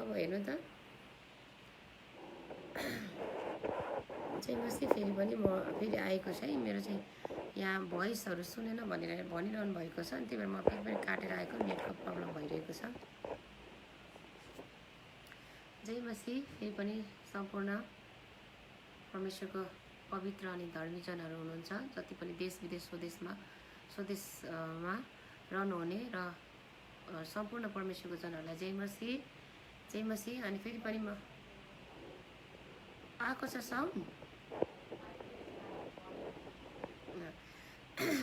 अब हेर्नु त चाहिँ मसी फेरि पनि म फेरि आएको छ है मेरो चाहिँ यहाँ भोइसहरू सुनेन भनेर भनिरहनु भएको छ अनि त्यही भएर म फेरि पनि काटेर आएको नेटको प्रब्लम भइरहेको छ जय मसी फेरि पनि सम्पूर्ण परमेश्वरको पवित्र अनि धर्मीजनहरू हुनुहुन्छ जति पनि देश विदेश स्वदेशमा रहनुहुने र सम्पूर्ण परमेश्वरको जनहरूलाई जय मसी अनि फेरि पनि म आएको छ साउन्ड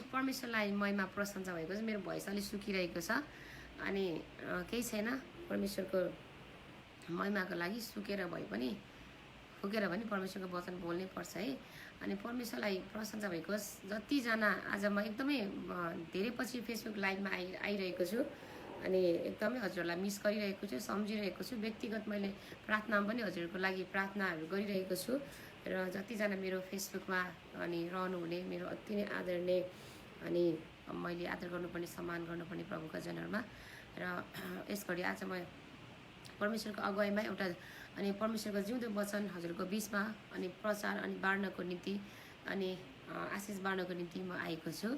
परमेश्वरलाई महिमा प्रशंसा भएको छ मेरो भोइस अलिक सुकिरहेको छ अनि केही छैन परमेश्वरको महिमाको लागि सुकेर भए पनि फुकेर पनि परमेश्वरको वचन बोल्नै पर्छ है अनि परमेश्वरलाई प्रशंसा भएको जतिजना आज म एकदमै धेरै पछि फेसबुक लाइभमा आइरहेको छु अनि एकदमै हजुरहरूलाई मिस गरिरहेको छु सम्झिरहेको छु व्यक्तिगत मैले प्रार्थनामा पनि हजुरहरूको लागि प्रार्थनाहरू गरिरहेको छु र जतिजना मेरो फेसबुकमा अनि रहनुहुने मेरो अति नै आदरणीय अनि मैले आदर गर्नुपर्ने सम्मान गर्नुपर्ने प्रभुका जनहरूमा र यस घडी आज म परमेश्वरको अगुवाईमा एउटा अनि परमेश्वरको जिउँदो वचन हजुरको बिचमा अनि प्रचार अनि बाँड्नको निम्ति अनि आशिष बाँड्नको निम्ति म आएको छु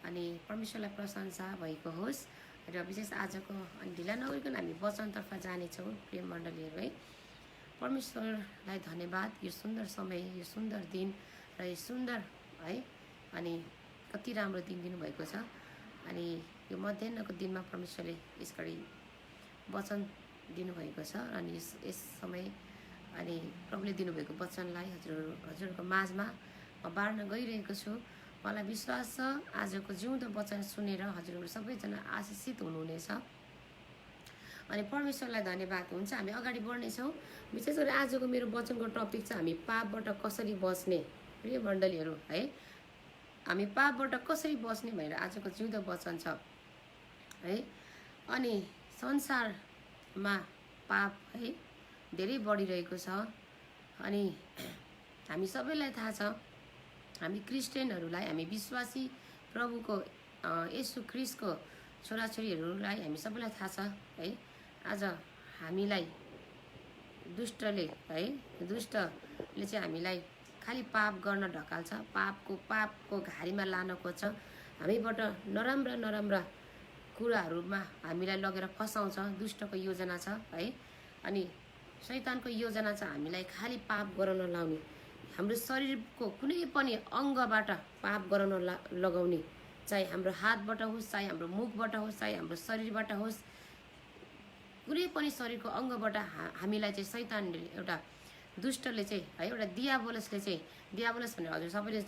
अनि परमेश्वरलाई प्रशंसा भएको होस् र विशेष आजको अनि ढिला नगरिकन हामी वचनतर्फ जानेछौँ प्रिय मण्डलीहरू है परमेश्वरलाई धन्यवाद यो सुन्दर समय यो सुन्दर दिन र यो सुन्दर है अनि कति राम्रो दिन दिनुभएको छ अनि यो मध्याहको दिनमा परमेश्वरले यस घडी वचन दिनुभएको छ अनि यस समय अनि प्रभुले दिनुभएको वचनलाई हजुरहरूको माझमा म बाँड्न गइरहेको छु मलाई विश्वास छ आजको जिउँदो वचन सुनेर हजुरहरू सबैजना आशिषित हुनुहुनेछ अनि परमेश्वरलाई धन्यवाद हुन्छ हामी अगाडि बढ्नेछौँ विशेष गरी आजको मेरो वचनको टपिक चाहिँ हामी पापबाट कसरी बच्ने प्रिय मण्डलीहरू है हामी पापबाट कसरी बच्ने भनेर आजको जिउँदो वचन छ है अनि संसारमा पाप है धेरै बढिरहेको छ अनि हामी सबैलाई थाहा छ हामी क्रिस्चियनहरूलाई हामी विश्वासी प्रभुको येशू ख्रीष्टको छोराछोरीहरूलाई हामी सबैलाई थाहा छ है आज हामीलाई दुष्टले चाहिँ हामीलाई खालि पाप गर्न ढकाल्छ पापको घारीमा लान खोज्छ हामीबाट नराम्रा कुराहरूमा हामीलाई लगेर फसाउँछ दुष्टको योजना छ है अनि शैतानको योजना छ हामीलाई खालि पाप गराउन लाउने हाम्रो शरीरको कुनै पनि अङ्गबाट पाप गराउन लगाउने चाहे हाम्रो हातबाट होस् चाहे हाम्रो मुखबाट होस् चाहे हाम्रो शरीरबाट होस् कुनै पनि शरीरको अङ्गबाट हामीलाई चाहिँ शैतानले एउटा दुष्टले चाहिँ है एउटा दियाबोलसले चाहिँ दियाबोलस भनेर हजुर सबैले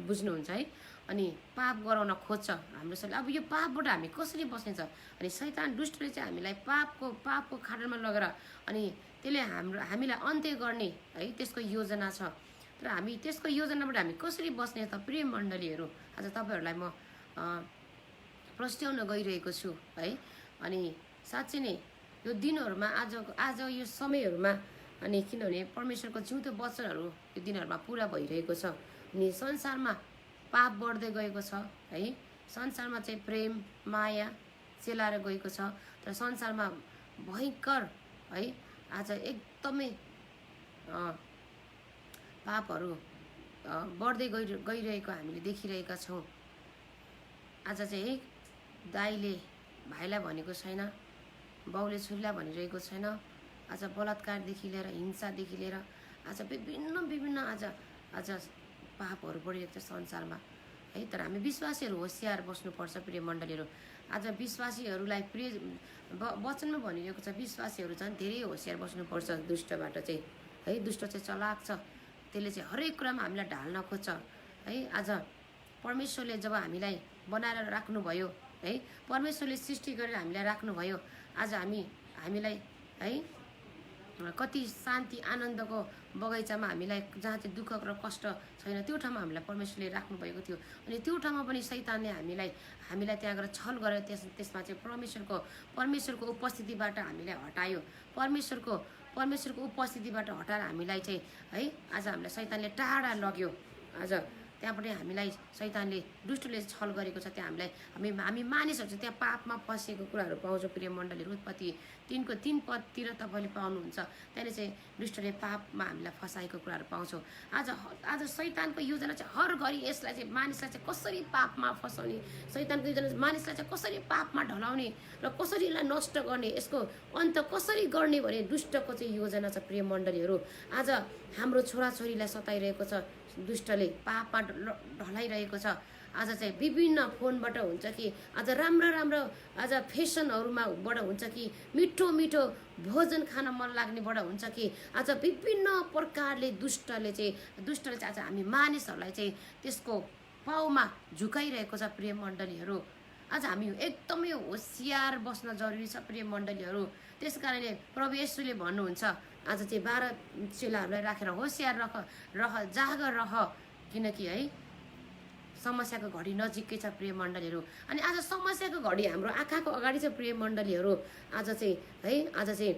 बुझ्नुहुन्छ है अनि पाप गराउन खोज्छ हाम्रो शरीर अब यो पापबाट हामी कसरी बस्ने छ अनि शैतान दुष्टले चाहिँ हामीलाई पापको खाडलमा लगेर अनि त्यसले हामीलाई अन्त्य गर्ने है त्यसको योजना छ तर हामी त्यसको योजनाबाट हामी कसरी बस्ने त प्रिय मण्डलीहरू आज तपाईँहरूलाई म प्रस्ट्याउन गइरहेको छु है अनि साँच्चै नै यो दिनहरूमा आज यो समयहरूमा अनि किनभने परमेश्वरको जिउँदो वचनहरू यो दिनहरूमा पुरा भइरहेको छ अनि संसारमा पाप बढ्दै गएको छ है संसारमा चाहिँ प्रेम माया चेलाएर गएको छ तर संसारमा भयङ्कर है आज एकदमै पापहरू बढ्दै गइरहेको हामीले देखिरहेका छौँ आज चाहिँ है दाइले भाइलाई भनेको छैन बाउले छोरीलाई भनिरहेको छैन आज बलात्कारदेखि लिएर हिंसादेखि लिएर आज विभिन्न आज पापहरू बढिरहेको छ संसारमा है तर हामी विश्वासीहरू होसियार बस्नुपर्छ प्रिय मण्डलीहरू आज विश्वासीहरूलाई प्रिय वचनमा भनिरहेको छ विश्वासीहरू झन् धेरै होसियार बस्नुपर्छ दुष्टबाट चाहिँ है दुष्ट चाहिँ चलाक छ त्यसले चाहिँ हरेक कुरामा हामीलाई ढाल्न खोज्छ है आज परमेश्वरले जब हामीलाई बनाएर राख्नुभयो है परमेश्वरले सृष्टि गरेर हामीलाई राख्नुभयो आज हामीलाई है कति शान्ति आनन्दको बगैँचामा हामीलाई जहाँ चाहिँ दुःख र कष्ट छैन त्यो ठाउँमा हामीलाई परमेश्वरले राख्नुभएको थियो अनि त्यो ठाउँमा पनि शैतानले हामीलाई त्यहाँ गएर छल गरेर त्यसमा चाहिँ परमेश्वरको उपस्थितिबाट हामीलाई हटायो परमेश्वरको उपस्थितिबाट हटाएर हामीलाई चाहिँ है आज हामीलाई शैतानले टाढा लग्यो आज त्यहाँबाट हामीलाई शैतानले दुष्टले छल गरेको छ। त्यहाँ हामी मानिसहरू चाहिँ त्यहाँ पापमा फँसेको कुराहरू पाउँछौँ प्रिय मण्डलीहरू। उत्पत्ति 3 पदतिर तपाईँले पाउनुहुन्छ। त्यहाँनिर चाहिँ दुष्टले पापमा हामीलाई फसाएको कुराहरू पाउँछौँ। आज शैतानको योजना चाहिँ हर घडी यसलाई चाहिँ मानिसलाई चाहिँ कसरी पापमा फसाउने, शैतानको योजना मानिसलाई चाहिँ कसरी पापमा ढलाउने र कसरी यसलाई नष्ट गर्ने, यसको अन्त कसरी गर्ने भने दुष्टको चाहिँ योजना छ प्रिय मण्डलीहरू। आज हाम्रो छोराछोरीलाई सताइरहेको छ दुष्टले, पापमा ढलाइरहेको छ। आज चाहिँ विभिन्न फोनबाट हुन्छ कि आज राम्रो आज फेसनहरूमाबाट हुन्छ कि मिठो भोजन खान मन लाग्नेबाट हुन्छ कि आज विभिन्न प्रकारले दुष्टले चाहिँ आज हामी मानिसहरूलाई चाहिँ त्यसको पाउमा झुकाइरहेको छ प्रिय मण्डलीहरू। आज हामी एकदमै होसियार बस्न जरुरी छ प्रिय मण्डलीहरू। त्यस कारणले प्रभु येशूले भन्नुहुन्छ आज चाहिँ 12 चेलाहरूलाई राखेर होसियार रह जागर रह, किनकि है समस्याको घडी नजिकै छ प्रिय मण्डलीहरू। अनि आज समस्याको घडी हाम्रो आँखाको अगाडि छ प्रिय मण्डलीहरू। आज चाहिँ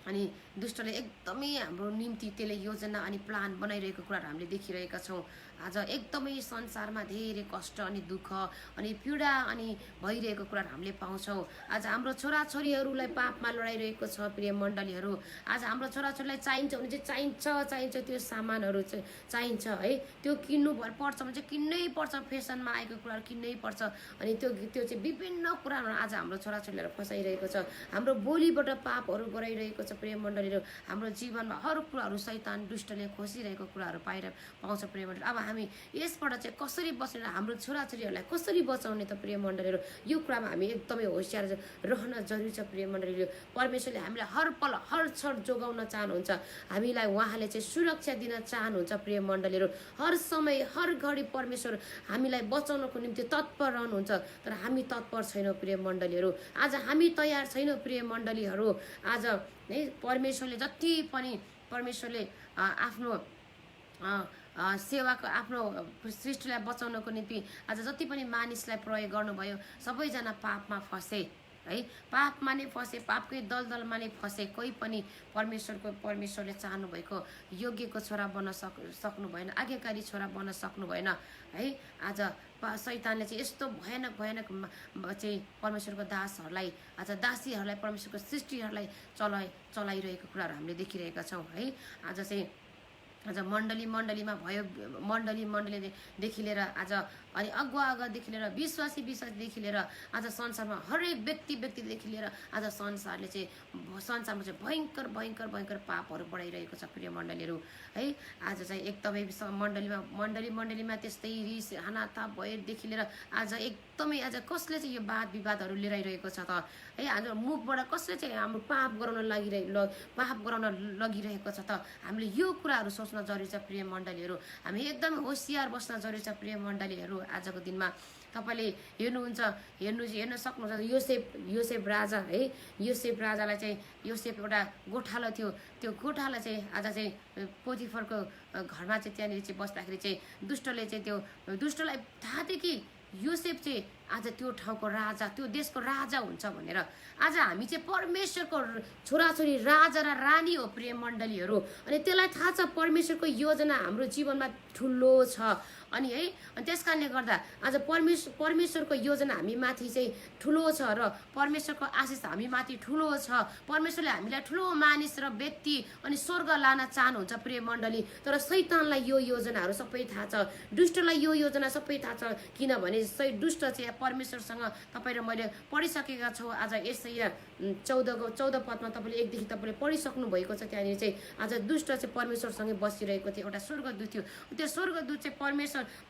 अनि दुष्टले एकदमै हाम्रो निम्ति त्यसले योजना अनि प्लान बनाइरहेको कुराहरू हामीले देखिरहेका छौँ। आज एकदमै संसारमा धेरै कष्ट अनि दुःख अनि पीडा अनि भइरहेको कुराहरू हामीले पाउँछौँ। आज हाम्रो छोराछोरीहरूलाई पापमा लडाइरहेको छ प्रिय मण्डलीहरू। आज हाम्रो छोराछोरीलाई चाहिन्छ भने चाहिँ चाहिन्छ त्यो सामानहरू चाहिँ चाहिन्छ है, त्यो किन्नु पर्छ भने चाहिँ किन्नै पर्छ, फेसनमा आएको कुराहरू किन्नै पर्छ। अनि त्यो चाहिँ विभिन्न कुराहरू आज हाम्रो छोराछोरीलाई फसाइरहेको छ। हाम्रो बोलीबाट पापहरू गराइरहेको छ प्रिय मण्डलीहरू। हाम्रो जीवनमा हर कुराहरू शैतान दुष्टले खोसिरहेको कुराहरू पाउँछ प्रिय मण्डली। अब हामी यसबाट चाहिँ कसरी बस्ने, हाम्रो छोराछोरीहरूलाई कसरी बचाउने त प्रिय मण्डलीहरू, यो कुरामा हामी एकदमै होसियार रहन जरुरी छ प्रिय मण्डलीहरू। परमेश्वरले हामीलाई हर पल हर क्षण जोगाउन चाहनुहुन्छ, हामीलाई उहाँले चाहिँ सुरक्षा दिन चाहनुहुन्छ प्रिय मण्डलीहरू। हर समय हर घडी परमेश्वर हामीलाई बचाउनको निम्ति तत्पर रहनुहुन्छ, तर हामी तत्पर छैनौँ प्रिय मण्डलीहरू। आज हामी तयार छैनौँ प्रिय मण्डलीहरू। आज है परमेश्वरले जति पनि परमेश्वरले आफ्नो सेवाको आफ्नो सृष्टिलाई बचाउनको निम्ति आज जति पनि मानिसलाई प्रयोग गर्नुभयो, सबैजना पापमा फसे है, पापमा नै फसे, पापकै दलदलमा नै फसे। कोही पनि परमेश्वरले चाहनु भएको योग्यको छोरा बन्न सक्नु भएन, आज्ञाकारी छोरा बन्न सक्नु भएन है। आज शैतानले चाहिँ यस्तो भयानक चाहिँ परमेश्वरको दासहरूलाई, आज दासीहरूलाई, परमेश्वरको सृष्टिहरूलाई चलाइरहेको कुराहरू हामीले देखिरहेका छौँ है। आज मण्डलीमा भयो, मण्डलीदेखि लिएर आज अनि अगुवादेखि लिएर विश्वासीदेखि लिएर आज संसारमा हरेक व्यक्तिदेखि लिएर आज संसारमा चाहिँ भयङ्कर पापहरू बढाइरहेको छ प्रिय मण्डलीहरू है। आज चाहिँ एकदमै मण्डलीमा त्यस्तै रिस हानाताप भएदेखि लिएर आज एकदमै आज कसले चाहिँ यो वाद विवादहरू लिएर आइरहेको छ त है। आज मुखबाट कसले चाहिँ हाम्रो पाप गराउन लगिरहेको छ त। हामीले यो कुराहरू सोच्न जरुरी छ प्रिय मण्डलीहरू। हामी एकदम होसियार बस्न जरुरी छ प्रिय मण्डलीहरू। आजको दिनमा तपाईँले हेर्न सक्नुहुन्छ योसेफ राजा है। योसेफ राजालाई चाहिँ योसेफ एउटा गोठालो थियो, त्यो गोठालो चाहिँ आज चाहिँ पोतिफरको घरमा चाहिँ त्यहाँनिर चाहिँ बस्दाखेरि चाहिँ दुष्टलाई थाहा थियो कि योसेफ चाहिँ आज त्यो ठाउँको राजा, त्यो देशको राजा हुन्छ भनेर। आज हामी चाहिँ परमेश्वरको छोराछोरी, राजा र रानी हो प्रिय मण्डलीहरू। अनि त्यसलाई थाहा छ परमेश्वरको योजना हाम्रो जीवनमा ठुलो छ अनि है। अनि त्यस कारणले गर्दा आज परमेश्वरको योजना हामी माथि चाहिँ ठुलो छ र परमेश्वरको आशिष हामी माथि ठुलो छ। परमेश्वरले हामीलाई ठुलो मानिस र व्यक्ति अनि स्वर्ग लान चाहनुहुन्छ प्रिय मण्डली। तर शैतानलाई यो योजनाहरू सबै थाहा छ, दुष्टलाई यो योजना सबै थाहा छ। किनभने दुष्ट चाहिँ परमेश्वरसँग तपाईँ र मैले पढिसकेका छौँ। आज यसैया 14 पदमा तपाईँले 1 देखि तपाईँले पढिसक्नु भएको छ। त्यहाँनिर चाहिँ आज दुष्ट चाहिँ परमेश्वरसँगै बसिरहेको थियो, एउटा स्वर्गदूत थियो। त्यो स्वर्गदूत चाहिँ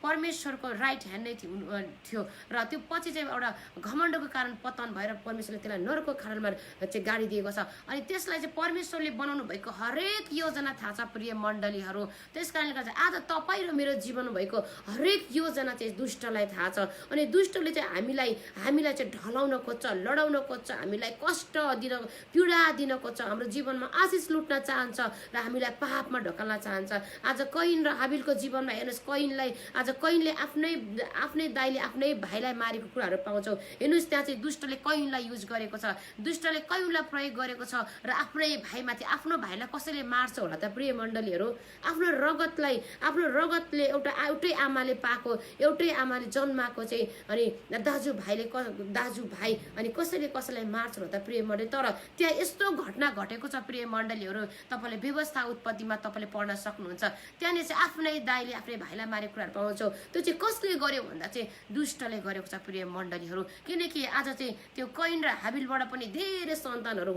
परमेश्वरको राइट ह्यान्ड नै थियो र त्यो पछि चाहिँ एउटा घमण्डको कारण पतन भएर परमेश्वरले त्यसलाई नरकको खाडलमा चाहिँ गाडी दिएको छ। अनि त्यसलाई चाहिँ परमेश्वरले बनाउनु भएको हरेक योजना थाहा छ प्रिय मण्डलीहरू। त्यस कारणले गर्दा आज तपाईँ र मेरो जीवन भएको हरेक योजना चाहिँ दुष्टलाई थाहा छ। अनि दुष्टले चाहिँ हामीलाई चाहिँ ढलाउन खोज्छ, लडाउन खोज्छ, हामीलाई कष्ट दिन पीडा दिन खोज्छ, हाम्रो जीवनमा आशिष लुट्न चाहन्छ र हामीलाई पापमा ढकाल्न चाहन्छ। आज कैन र हाबिलको जीवनमा हेर्नुहोस्, कैनलाई आज कैनले आफ्नै दाइले आफ्नै भाइलाई मारेको कुराहरू पाउँछौँ। हेर्नुहोस् त्यहाँ चाहिँ दुष्टले कैनलाई युज गरेको छ, दुष्टले कैनलाई प्रयोग गरेको छ र आफ्नै भाइमाथि, आफ्नो भाइलाई कसैले मार्छ होला त प्रिय मण्डलीहरू? आफ्नो रगतले एउटै आमाले पाएको, एउटै आमाले जन्माएको चाहिँ अनि दाजुभाइ अनि कसैलाई मार्छ होला त प्रिय मण्डली? तर त्यहाँ यस्तो घटना घटेको छ प्रिय मण्डलीहरू, तपाईँले व्यवस्था उत्पत्तिमा तपाईँले पढ्न सक्नुहुन्छ। त्यहाँनिर चाहिँ आफ्नै दाइले आफ्नै भाइलाई मारेको कुराहरू पाउँछौँ। त्यो चाहिँ कसले गर्यो भन्दा चाहिँ दुष्टले गरेको छ प्रिय मण्डलीहरू। किनकि आज चाहिँ त्यो कैन र हाबिलबाट पनि धेरै सन्तानहरू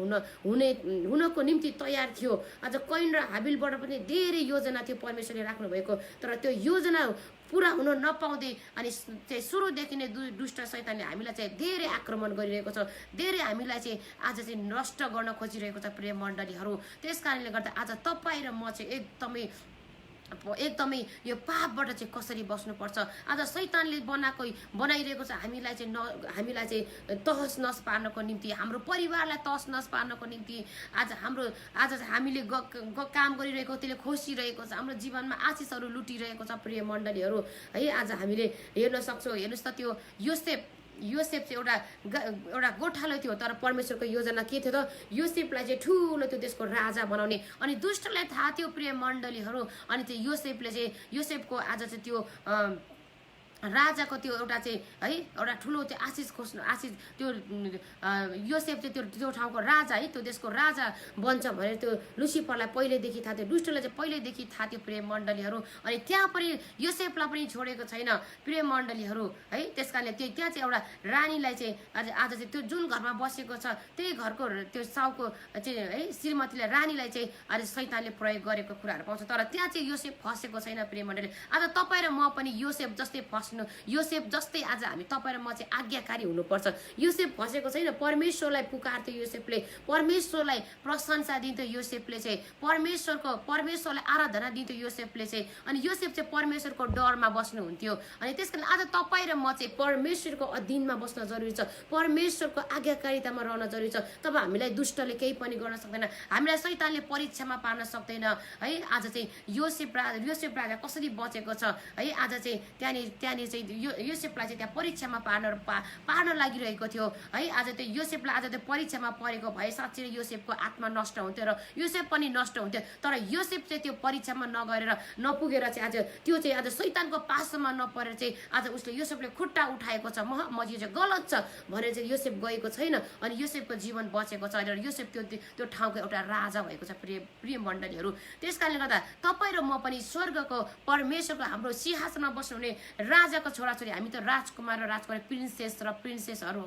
हुनको निम्ति तयार थियो। आज कैन र हाबिलबाट पनि धेरै योजना थियो परमेश्वरले राख्नुभएको, तर त्यो योजना पुरा हुन नपाउँदै अनि चाहिँ सुरुदेखि नै दुष्ट शैतानले हामीलाई चाहिँ धेरै आक्रमण गरिरहेको छ, धेरै हामीलाई चाहिँ आज चाहिँ नष्ट गर्न खोजिरहेको छ प्रिय मण्डलीहरू। त्यस कारणले गर्दा आज तपाईँ र म चाहिँ एकदमै यो पापबाट चाहिँ कसरी बस्नुपर्छ। आज शैतानले बनाइरहेको छ हामीलाई चाहिँ तहस नहस पार्नको निम्ति, हाम्रो परिवारलाई तहस नहस पार्नको निम्ति। आज हामीले काम गरिरहेको त्यसले खोसिरहेको छ, हाम्रो जीवनमा आशिषहरू लुटिरहेको छ प्रिय मण्डलीहरू है। आज हामीले हेर्न सक्छौँ, हेर्नुहोस् त त्यो योसेफ चाहिँ एउटा गोठालो थियो, तर परमेश्वरको योजना के थियो त? योसेफलाई चाहिँ ठुलो त्यो देशको राजा बनाउने। अनि दुष्टलाई थाहा थियो प्रिय मण्डलीहरू, अनि त्यो योसेफको आज चाहिँ त्यो राजाको त्यो एउटा चाहिँ है एउटा ठुलो त्यो आशिष त्यो योसेफ चाहिँ त्यो ठाउँको राजा है, त्यो देशको राजा बन्छ भनेर त्यो लुसिफरलाई पहिल्यैदेखि थाहा थियो, दुष्टलाई चाहिँ पहिल्यैदेखि थाहा थियो प्रिय मण्डलीहरू। अनि त्यहाँ पनि योसेफलाई पनि छोडेको छैन प्रिय मण्डलीहरू है। त्यस कारणले त्यहाँ चाहिँ एउटा रानीलाई चाहिँ आज चाहिँ त्यो जुन घरमा बसेको छ त्यही घरको त्यो साउको चाहिँ है श्रीमतीलाई रानीलाई चाहिँ आज शैतानले प्रयोग गरेको कुराहरू पाउँछ। तर त्यहाँ चाहिँ योसेफ फसेको छैन प्रिय मण्डली। आज तपाईँ र म पनि योसेफ जस्तै आज हामी तपाईँ र म चाहिँ आज्ञाकारी हुनुपर्छ। योसेफ फसेको छैन, परमेश्वरलाई पुकार्थ्यो योसेफले, परमेश्वरलाई प्रशंसा दिन्थ्यो योसेफले चाहिँ, परमेश्वरलाई आराधना दिन्थ्यो योसेफले चाहिँ। अनि योसेफ चाहिँ परमेश्वरको डरमा बस्नुहुन्थ्यो। अनि त्यस कारण आज तपाईँ र म चाहिँ परमेश्वरको अधीनमा बस्न जरुरी छ, परमेश्वरको आज्ञाकारितामा रहन जरुरी छ। तब हामीलाई दुष्टले केही पनि गर्न सक्दैन, हामीलाई शैतानले परीक्षामा पार्न सक्दैन है। आज चाहिँ योसेफ राजा कसरी बचेको छ है। आज चाहिँ त्यहाँनिर चाहिँ योसेफलाई चाहिँ त्यहाँ परीक्षामा पार्न लागिरहेको थियो है। आज त्यो योसेफलाई आज त्यो परीक्षामा परेको भए साँच्चै योसेफको आत्मा नष्ट हुन्थ्यो र योसेफ पनि नष्ट हुन्थ्यो। तर योसेफ चाहिँ त्यो परीक्षामा नपुगेर चाहिँ आज त्यो चाहिँ आज शैतानको पासमा नपरेर चाहिँ आज उसले योसेफले खुट्टा उठाएको छ, म यो चाहिँ गलत छ भनेर चाहिँ योसेफ गएको छैन। अनि योसेफको जीवन बचेको छ र योसेफ त्यो ठाउँको एउटा राजा भएको छ प्रिय मण्डलीहरू। त्यस कारणले गर्दा तपाईँ र म पनि स्वर्गको परमेश्वरको हाम्रो सिंहासनमा बस्नुहुने राजाको छोराछोरी, हामी त राजकुमार र राजकुमारी, प्रिन्सेस र प्रिन्सेसहरू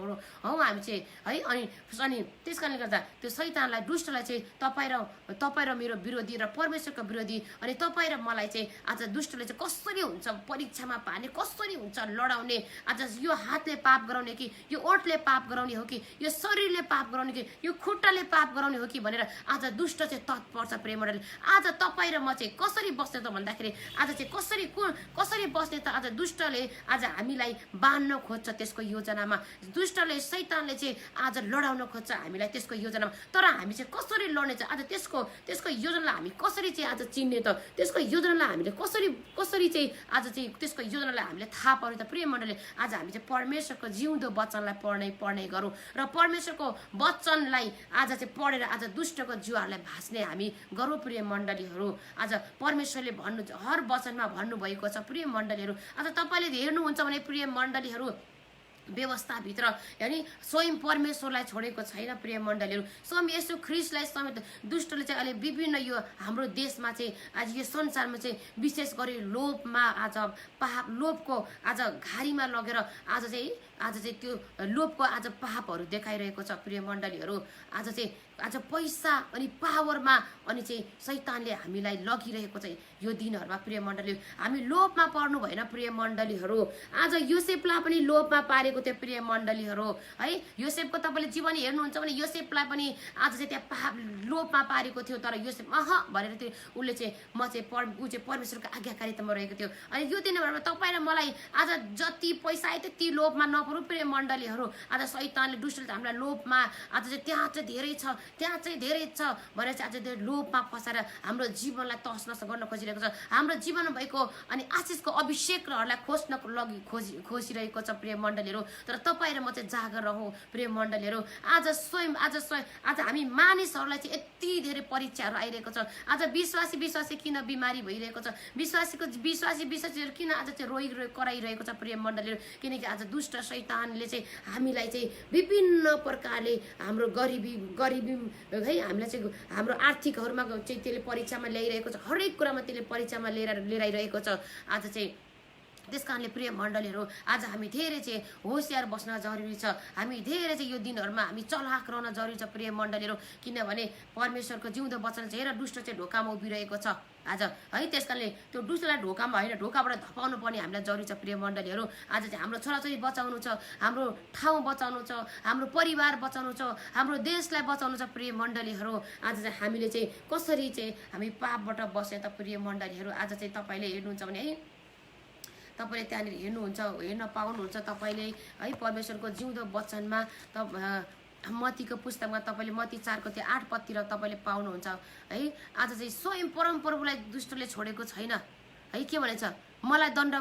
हौ हामी चाहिँ है। अनि त्यस कारणले गर्दा त्यो शैतानलाई दुष्टलाई चाहिँ तपाईँ र मेरो विरोधी र परमेश्वरको विरोधी, अनि तपाईँ र मलाई चाहिँ आज दुष्टले चाहिँ कसरी हुन्छ परीक्षामा पार्ने, कसरी हुन्छ लडाउने। आज यो हातले पाप गराउने कि यो ओठले पाप गराउने हो कि यो शरीरले पाप गराउने कि यो खुट्टाले पाप गराउने हो कि भनेर आज दुष्ट चाहिँ तत्पर छ प्रेम मण्डली। आज तपाईँ र म चाहिँ कसरी बस्ने त भन्दाखेरि आज चाहिँ कसरी बस्ने त? आज दुष्टले आज हामीलाई बाँध्न खोज्छ त्यसको योजनामा, दुष्टले शैतानले चाहिँ आज लडाउन खोज्छ हामीलाई त्यसको योजनामा। तर हामी चाहिँ कसरी लड्ने छ? आज त्यसको योजनालाई हामी कसरी चाहिँ आज चिन्ने त? त्यसको योजनालाई हामीले कसरी चाहिँ आज चाहिँ त्यसको योजनालाई हामीले थाहा पाउने त प्रिय मण्डली? आज हामी चाहिँ परमेश्वरको जिउँदो वचनलाई पढ्ने गरौँ र परमेश्वरको वचनलाई आज चाहिँ पढेर आज दुष्टको जिउहरूलाई भाँच्ने हामी गरौँ प्रिय मण्डलीहरू। आज परमेश्वरले हर वचनमा भन्नुभएको छ प्रिय मण्डलीहरू। आज तपाईँले हेर्नुहुन्छ भने प्रिय मण्डलीहरू व्यवस्थाभित्र यानि स्वयं परमेश्वरलाई छोडेको छैन प्रिय मण्डलीहरू। स्वयं यसो ख्रिस्टलाई समेत दुष्टले चाहिँ अहिले विभिन्न यो हाम्रो देशमा चाहिँ आज यो संसारमा चाहिँ विशेष गरी लोभमा आज लोभको आज घारीमा लगेर आज चाहिँ त्यो लोभको आज पापहरू देखाइरहेको छ प्रिय मण्डलीहरू। आज चाहिँ आज पैसा अनि पावरमा अनि चाहिँ शैतानले हामीलाई लगिरहेको चाहिँ यो दिनहरूमा प्रिय मण्डली हामी लोभमा पर्नु भएन प्रिय मण्डलीहरू। आज योसेफलाई पनि लोभमा पारेको थियो प्रिय मण्डलीहरू है। योसेफको तपाईँले जीवन हेर्नुहुन्छ भने योसेफलाई पनि आज चाहिँ त्यहाँ लोभमा पारेको थियो, तर योसेफ भनेर त्यो उसले चाहिँ म चाहिँ ऊ चाहिँ परमेश्वरको आज्ञाकारितामा रहेको थियो। अनि यो दिनहरूमा तपाईँ र मलाई आज जति पैसा आयो त्यति लोभमा नपरौँ प्रिय मण्डलीहरू। आज शैतानले दुष्टले हामीलाई लोभमा आज चाहिँ त्यहाँ चाहिँ धेरै छ त्यहाँ चाहिँ धेरै छ भनेर चाहिँ आज त्यो लोभमा फसाएर हाम्रो जीवनलाई तहस गर्न खोजिरहेको छ। हाम्रो जीवनमा भएको अनि आशिषको अभिषेकहरूलाई खोज्नको लागि खोजिरहेको छ प्रिय मण्डलीहरू। तर तपाईँ र म चाहिँ जागर रहौँ प्रिय मण्डलीहरू। आज हामी मानिसहरूलाई चाहिँ यति धेरै परीक्षाहरू आइरहेको छ। आज विश्वासी किन बिमारी भइरहेको छ, विश्वासीहरू किन आज चाहिँ कराइरहेको छ प्रिय मण्डलीहरू, किनकि आज दुष्ट शैतानले चाहिँ हामीलाई चाहिँ विभिन्न प्रकारले हाम्रो गरिबी है हामीलाई चाहिँ हाम्रो आर्थिकहरूमा चाहिँ त्यसले परीक्षामा ल्याइरहेको छ, हरेक कुरामा त्यसले परीक्षामा लिएर आइरहेको छ। आज चाहिँ त्यस कारणले प्रिय मण्डलीहरू आज हामी धेरै चाहिँ होसियार बस्न जरुरी छ। हामी धेरै चाहिँ यो दिनहरूमा हामी चलाक रहन जरुरी छ प्रिय मण्डलीहरू, किनभने परमेश्वरको जिउँदो वचन चाहिँ हेर दुष्ट चाहिँ ढोकामा उभिरहेको छ आज है। त्यस कारणले त्यो दुष्टलाई ढोकामा होइन ढोकाबाट धपाउनु पर्ने हामीलाई जरुरी छ प्रिय मण्डलीहरू। आज चाहिँ हाम्रो छोराछोरी बचाउनु छ, हाम्रो ठाउँ बचाउनु छ, हाम्रो परिवार बचाउनु छ, हाम्रो देशलाई बचाउनु छ प्रिय मण्डलीहरू। आज चाहिँ हामीले चाहिँ कसरी चाहिँ हामी पापबाट बस्ने त प्रिय मण्डलीहरू। आज चाहिँ तपाईँले हेर्नुहुन्छ भने है तपाईँले त्यहाँनिर हेर्न पाउनुहुन्छ तपाईँले है परमेश्वरको जिउँदो वचनमा मत्तीको पुस्तकमा तपाईँले मत्ती 4 को त्यो 8 पदतिर तपाईँले पाउनुहुन्छ है। आज चाहिँ स्वयं परमप्रभुलाई दुष्टले छोडेको छैन है। के भनेछ, मलाई दण्ड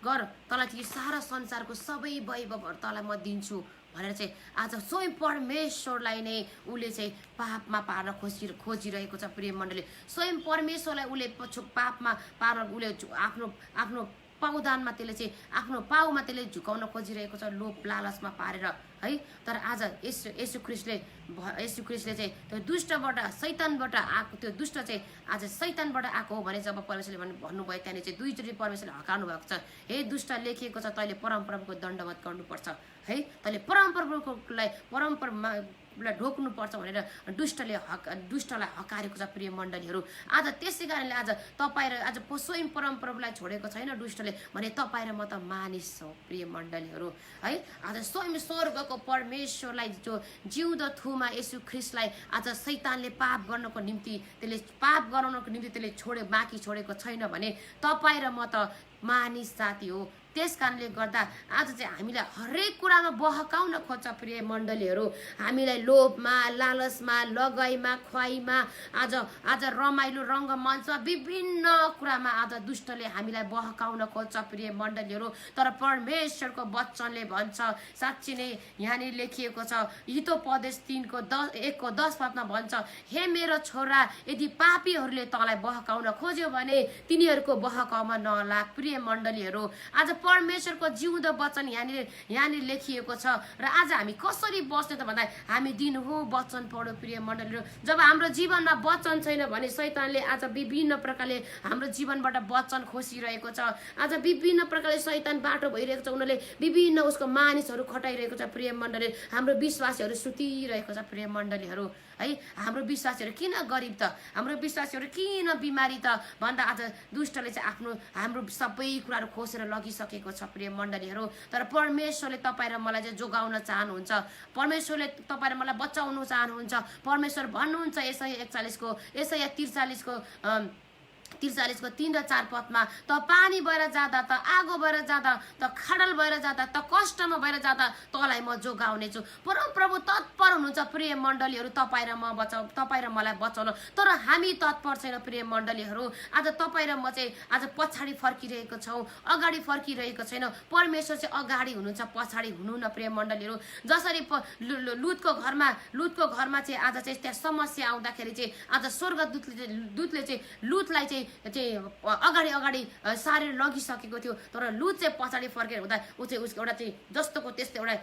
गर तँलाई चाहिँ सारा संसारको सबै वैभवहरू तँलाई म दिन्छु भनेर चाहिँ आज स्वयं परमेश्वरलाई नै उसले चाहिँ पापमा पार्न खोजिरहेको छ प्रिय मण्डली। स्वयं परमेश्वरलाई उसले पापमा पार्न उसले आफ्नो पाउदानमा त्यसले चाहिँ आफ्नो पाउमा त्यसले झुकाउन खोजिरहेको छ लोभ लालचमा पारेर है। तर आज यसु ख्रिस्टले चाहिँ त्यो दुष्टबाट शैतानबाट आएको त्यो दुष्ट चाहिँ आज शैतानबाट आएको हो भने जब परमेश्वरले भन्नुभयो त्यहाँनिर चाहिँ दुईचोटि परमेश्वरले हकार्नु भएको छ, हे दुष्ट लेखिएको छ तैँले परमप्रभुको दण्डवत गर्नुपर्छ है, तैँले परमप्रभुलाई ढोक्नुपर्छ भनेर दुष्टलाई हकारेको छ प्रिय मण्डलीहरू। आज त्यसै कारणले आज तपाईँ र आज स्वयं परमप्रभुलाई छोडेको छैन दुष्टले भने तपाईँ र म त मानिस हौ प्रिय मण्डलीहरू है। आज स्वयं स्वर्गको परमेश्वरलाई जो जिउँदो थुमा यसु ख्रिस्टलाई आज शैतानले पाप गर्नको निम्ति त्यसले बाँकी छोडेको छैन भने तपाईँ र म त मानिस जाति हो। त्यस कारणले गर्दा आज चाहिँ हामीलाई हरेक कुरामा बहकाउन खोज्छ प्रिय मण्डलीहरू। हामीलाई लोभमा लालचमा लगाइमा खुवाइमा आज रमाइलो रङ्गमञ्चमा विभिन्न कुरामा आज दुष्टले हामीलाई बहकाउन खोज्छ प्रिय मण्डलीहरू। तर परमेश्वरको वचनले भन्छ साँच्ची नै यहाँनिर लेखिएको छ हितोपदेश 3:1-10 पदमा भन्छ, हे मेरो छोरा यदि पापीहरूले तँलाई बहकाउन खोज्यो भने तिनीहरूको बहकाउमा नलाग प्रिय मण्डलीहरू। आज परमेश्वरको जिउँदो वचन यहाँनिर लेखिएको छ। र आज हामी कसरी बस्ने त भन्दा हामी दिनहुँ वचन पढ्यो प्रिय मण्डलीहरू। जब हाम्रो जीवनमा वचन छैन भने शैतानले आज विभिन्न प्रकारले हाम्रो जीवनबाट वचन खोसिरहेको छ। आज विभिन्न प्रकारले शैतान बाटो भइरहेको छ, उनीहरूले विभिन्न उसको मानिसहरू खटाइरहेको छ प्रिय मण्डली। हाम्रो विश्वासीहरू सुतिरहेको छ प्रिय मण्डलीहरू है। हाम्रो विश्वासीहरू किन गरिब त, हाम्रो विश्वासीहरू किन बिमारी त भन्दा आज दुष्टले चाहिँ हाम्रो सबै कुराहरू खोसेर लगिसकेको छ प्रिय मण्डलीहरू। तर परमेश्वरले तपाईँ र मलाई चाहिँ जोगाउन चाहनुहुन्छ, परमेश्वरले तपाईँ र मलाई बचाउनु चाहनुहुन्छ। परमेश्वर भन्नुहुन्छ यसैया 43 को 3 र 4 पदमा, त पानी भएर जाँदा त आगो भएर जाँदा त खाडल भएर जाँदा त कष्टमा भएर जाँदा तँलाई म जोगाउने छु। परमप्रभु तत्पर हुनुहुन्छ प्रिय मण्डलीहरू तपाईँ र मलाई बचाउन। तर हामी तत्पर छैन प्रिय मण्डलीहरू। आज तपाईँ र म चाहिँ आज पछाडि फर्किरहेको छौँ, अगाडि फर्किरहेको छैन। परमेश्वर चाहिँ अगाडि हुनुहुन्छ, पछाडि हुनु न प्रिय मण्डलीहरू। जसरी लुतको घरमा चाहिँ आज चाहिँ त्यहाँ समस्या आउँदाखेरि चाहिँ आज स्वर्गदूतले चाहिँ लुतलाई चाहिँ अगाडि सारेर लगिसकेको थियो। तर लुत चाहिँ पछाडि फर्केर हुँदा ऊ चाहिँ उसको एउटा चाहिँ जस्तोको त्यस्तै एउटा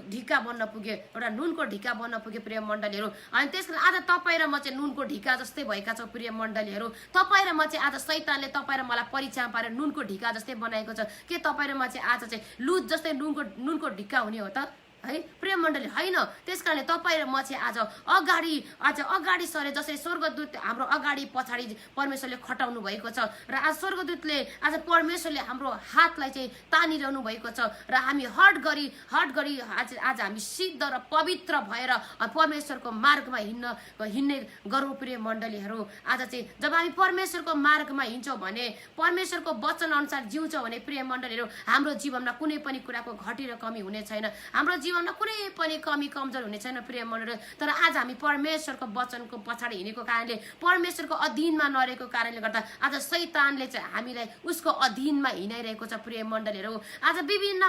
ढिका बन्न पुग्यो, एउटा नुनको ढिका बन्न पुग्यो प्रिय मण्डलीहरू। अनि त्यसको आज तपाईँ र म चाहिँ नुनको ढिका जस्तै भएका छौँ प्रिय मण्डलीहरू। तपाईँ र म चाहिँ आज शैतानले तपाईँ र मलाई परीक्षामा पारेर नुनको ढिका जस्तै बनाएको छ। के तपाईँ र म चाहिँ आज चाहिँ लुत जस्तै नुनको ढिका हुने हो त? है प्रिय मण्डली होइन। त्यस कारणले तपाईँ र म चाहिँ आज अगाडि सरे जसरी स्वर्गदूत हाम्रो अगाडि पछाडि परमेश्वरले खटाउनु भएको छ र आज स्वर्गदूतले आज परमेश्वरले हाम्रो हातलाई चाहिँ तानिरहनु भएको छ र हामी हट गरी आज हामी सिद्ध र पवित्र भएर परमेश्वरको मार्गमा हिँड्ने गरौँ प्रिय मण्डलीहरू। आज चाहिँ जब हामी परमेश्वरको मार्गमा हिँड्छौँ भने परमेश्वरको वचन अनुसार जिउँछौँ भने प्रिय मण्डलीहरू हाम्रो जीवनमा कुनै पनि कुराको घटी र कमी हुने छैन, हाम्रो जीवनमा कुनै पनि कमी कमजोर हुने छैन प्रिय मण्डलीहरू। तर आज हामी परमेश्वरको वचनको पछाडि हिँडेको कारणले परमेश्वरको अधीनमा नरहेको कारणले गर्दा आज शैतानले चाहिँ हामीलाई उसको अधीनमा हिँडाइरहेको छ प्रिय मण्डलीहरू। आज विभिन्न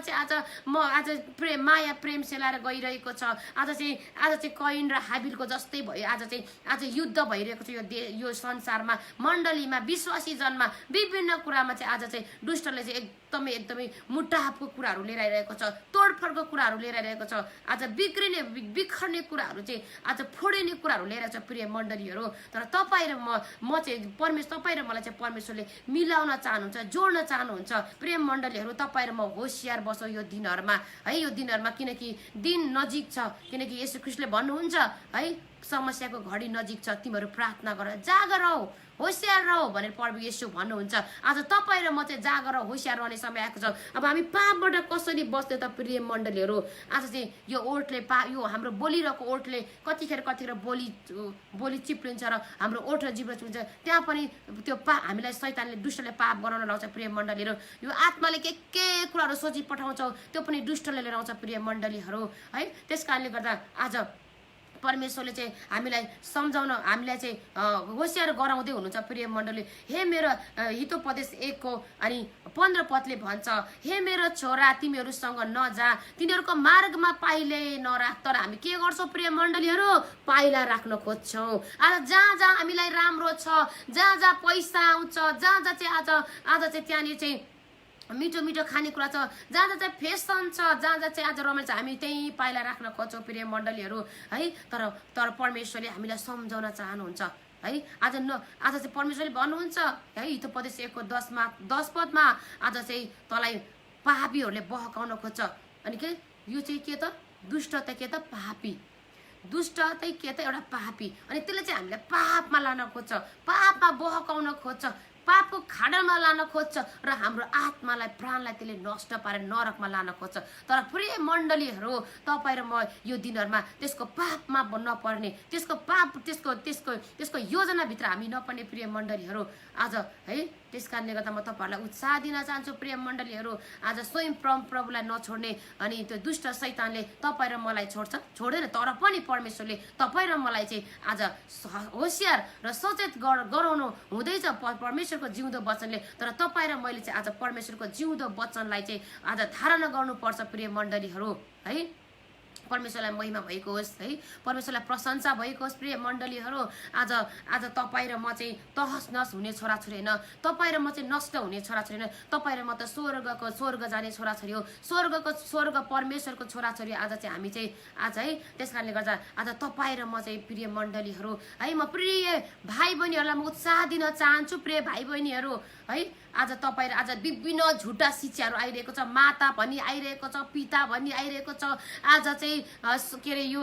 चाहिँ माया प्रेम सेलाएर गइरहेको छ। आज चाहिँ कैन र हाबिलको जस्तै भयो। आज युद्ध भइरहेको छ यो संसारमा, मण्डलीमा, विश्वासी जनमा, विभिन्न कुरामा चाहिँ आज चाहिँ दुष्टले चाहिँ एकदमै मुटापको कुराहरू लिएर आइरहेको छ, तोडफोडको कुराहरू लिएर आइरहेको छ। आज बिखर्ने कुराहरू चाहिँ आज फोडिने कुराहरू लिएर छ प्रिय मण्डलीहरू। तर तपाईँ र म चाहिँ तपाईँ र मलाई चाहिँ परमेश्वरले मिलाउन चाहनुहुन्छ, जोड्न चाहनुहुन्छ प्रिय मण्डलीहरू। तपाईँ र म होसियार बसौँ यो दिनहरूमा है, यो दिनहरूमा, किनकि दिन नजिक छ। किनकि येशू ख्रीष्टले भन्नुहुन्छ है समस्याको घडी नजिक छ, तिमीहरू प्रार्थना गर, जागर रह, होसियार रह भनेर प्रभु येशू भन्नुहुन्छ। आज तपाईँ र म चाहिँ जागर होसियार रहने समय आएको छ। अब हामी पापबाट कसरी बस्ने त प्रिय मण्डलीहरू। आज चाहिँ यो यो हाम्रो बोलिरहेको ओठले कतिखेर बोली चिप्लिन्छ र हाम्रो ओठ र जिब्रो चिप्लिन्छ, त्यहाँ पनि त्यो हामीलाई शैतानले दुष्टले पाप गराउन लाउँछ प्रिय मण्डलीहरू। यो आत्माले के कुराहरू सोची पठाउँछौ त्यो पनि दुष्टले लिएर आउँछ प्रिय मण्डलीहरू है। त्यस कारणले गर्दा आज परमेश्वरले चाहिँ हामीलाई सम्झाउन, हामीलाई चाहिँ होसियार गराउँदै हुनुहुन्छ प्रिय मण्डली। हे मेरो हितोपदेश 1 को अनि 15 पदले भन्छ, हे मेरो छोरा तिमीहरूसँग नजा, तिनीहरूको मार्गमा पाइले नराख। तर हामी के गर्छौँ प्रिय मण्डलीहरू, पाइला राख्न खोज्छौँ। आज जहाँ हामीलाई राम्रो छ, जहाँ पैसा आउँछ, जहाँ चाहिँ आज चाहिँ त्यहाँनिर चाहिँ मिठो खानेकुरा छ, जहाँ चाहिँ फेसन छ, जहाँ चाहिँ आज रमाइलो छ, हामी त्यही पाइला राख्न खोज्छौँ प्रिय मण्डलीहरू है। तर परमेश्वरले हामीलाई सम्झाउन चाहनुहुन्छ है। आज चाहिँ परमेश्वरले भन्नुहुन्छ है हितोपदेश 1 को 10 पदमा, आज चाहिँ तँलाई पापीहरूले बहकाउन खोज्छ। अनि के यो चाहिँ के त दुष्ट त के त पापी, दुष्ट चाहिँ के त एउटा पापी। अनि त्यसले चाहिँ हामीलाई पापमा लान खोज्छ, पापमा बहकाउन खोज्छ, पापको खाडलमा लान खोज्छ र हाम्रो आत्मालाई, प्राणलाई त्यसले नष्ट पारेर नरकमा लान खोज्छ। तर प्रिय मण्डलीहरू तपाईँ र म यो दिनहरूमा त्यसको पापमा नपर्ने, त्यसको योजनाभित्र हामी नपर्ने प्रिय मण्डलीहरू आज है। त्यस कारणले गर्दा म तपाईँहरूलाई उत्साह दिन चाहन्छु प्रिय मण्डलीहरू। आज स्वयं प्रभुलाई नछोड्ने अनि त्यो दुष्ट शैतानले तपाईँ र मलाई छोड्दैन, तर पनि परमेश्वरले तपाईँ र मलाई चाहिँ आज होसियार र सचेत गराउनु हुँदैछ परमेश्वरको जिउँदो वचनले। तर तपाईँ र मैले चाहिँ आज परमेश्वरको जिउँदो वचनलाई चाहिँ आज धारणा गर्नुपर्छ प्रिय मण्डलीहरू है। परमेश्वरलाई महिमा भएको होस् है, परमेश्वरलाई प्रशंसा भएको होस् प्रिय मण्डलीहरू। आज तपाईँ र म चाहिँ तहस नहस हुने छोराछोरी होइन, तपाईँ र म चाहिँ नष्ट हुने छोराछोरी होइन। तपाईँ र म त स्वर्ग जाने छोराछोरी हो, स्वर्ग परमेश्वरको छोराछोरी आज चाहिँ हामी चाहिँ आज है। त्यस कारणले गर्दा आज तपाईँ र म चाहिँ प्रिय मण्डलीहरू है, म प्रिय भाइ बहिनीहरूलाई म उत्साह दिन चाहन्छु प्रिय भाइ बहिनीहरू है। आज तपाईँ आज विभिन्न झुटा शिक्षाहरू आइरहेको छ, माता भनी आइरहेको छ, पिता भनी आइरहेको छ, आज चाहिँ के अरे यो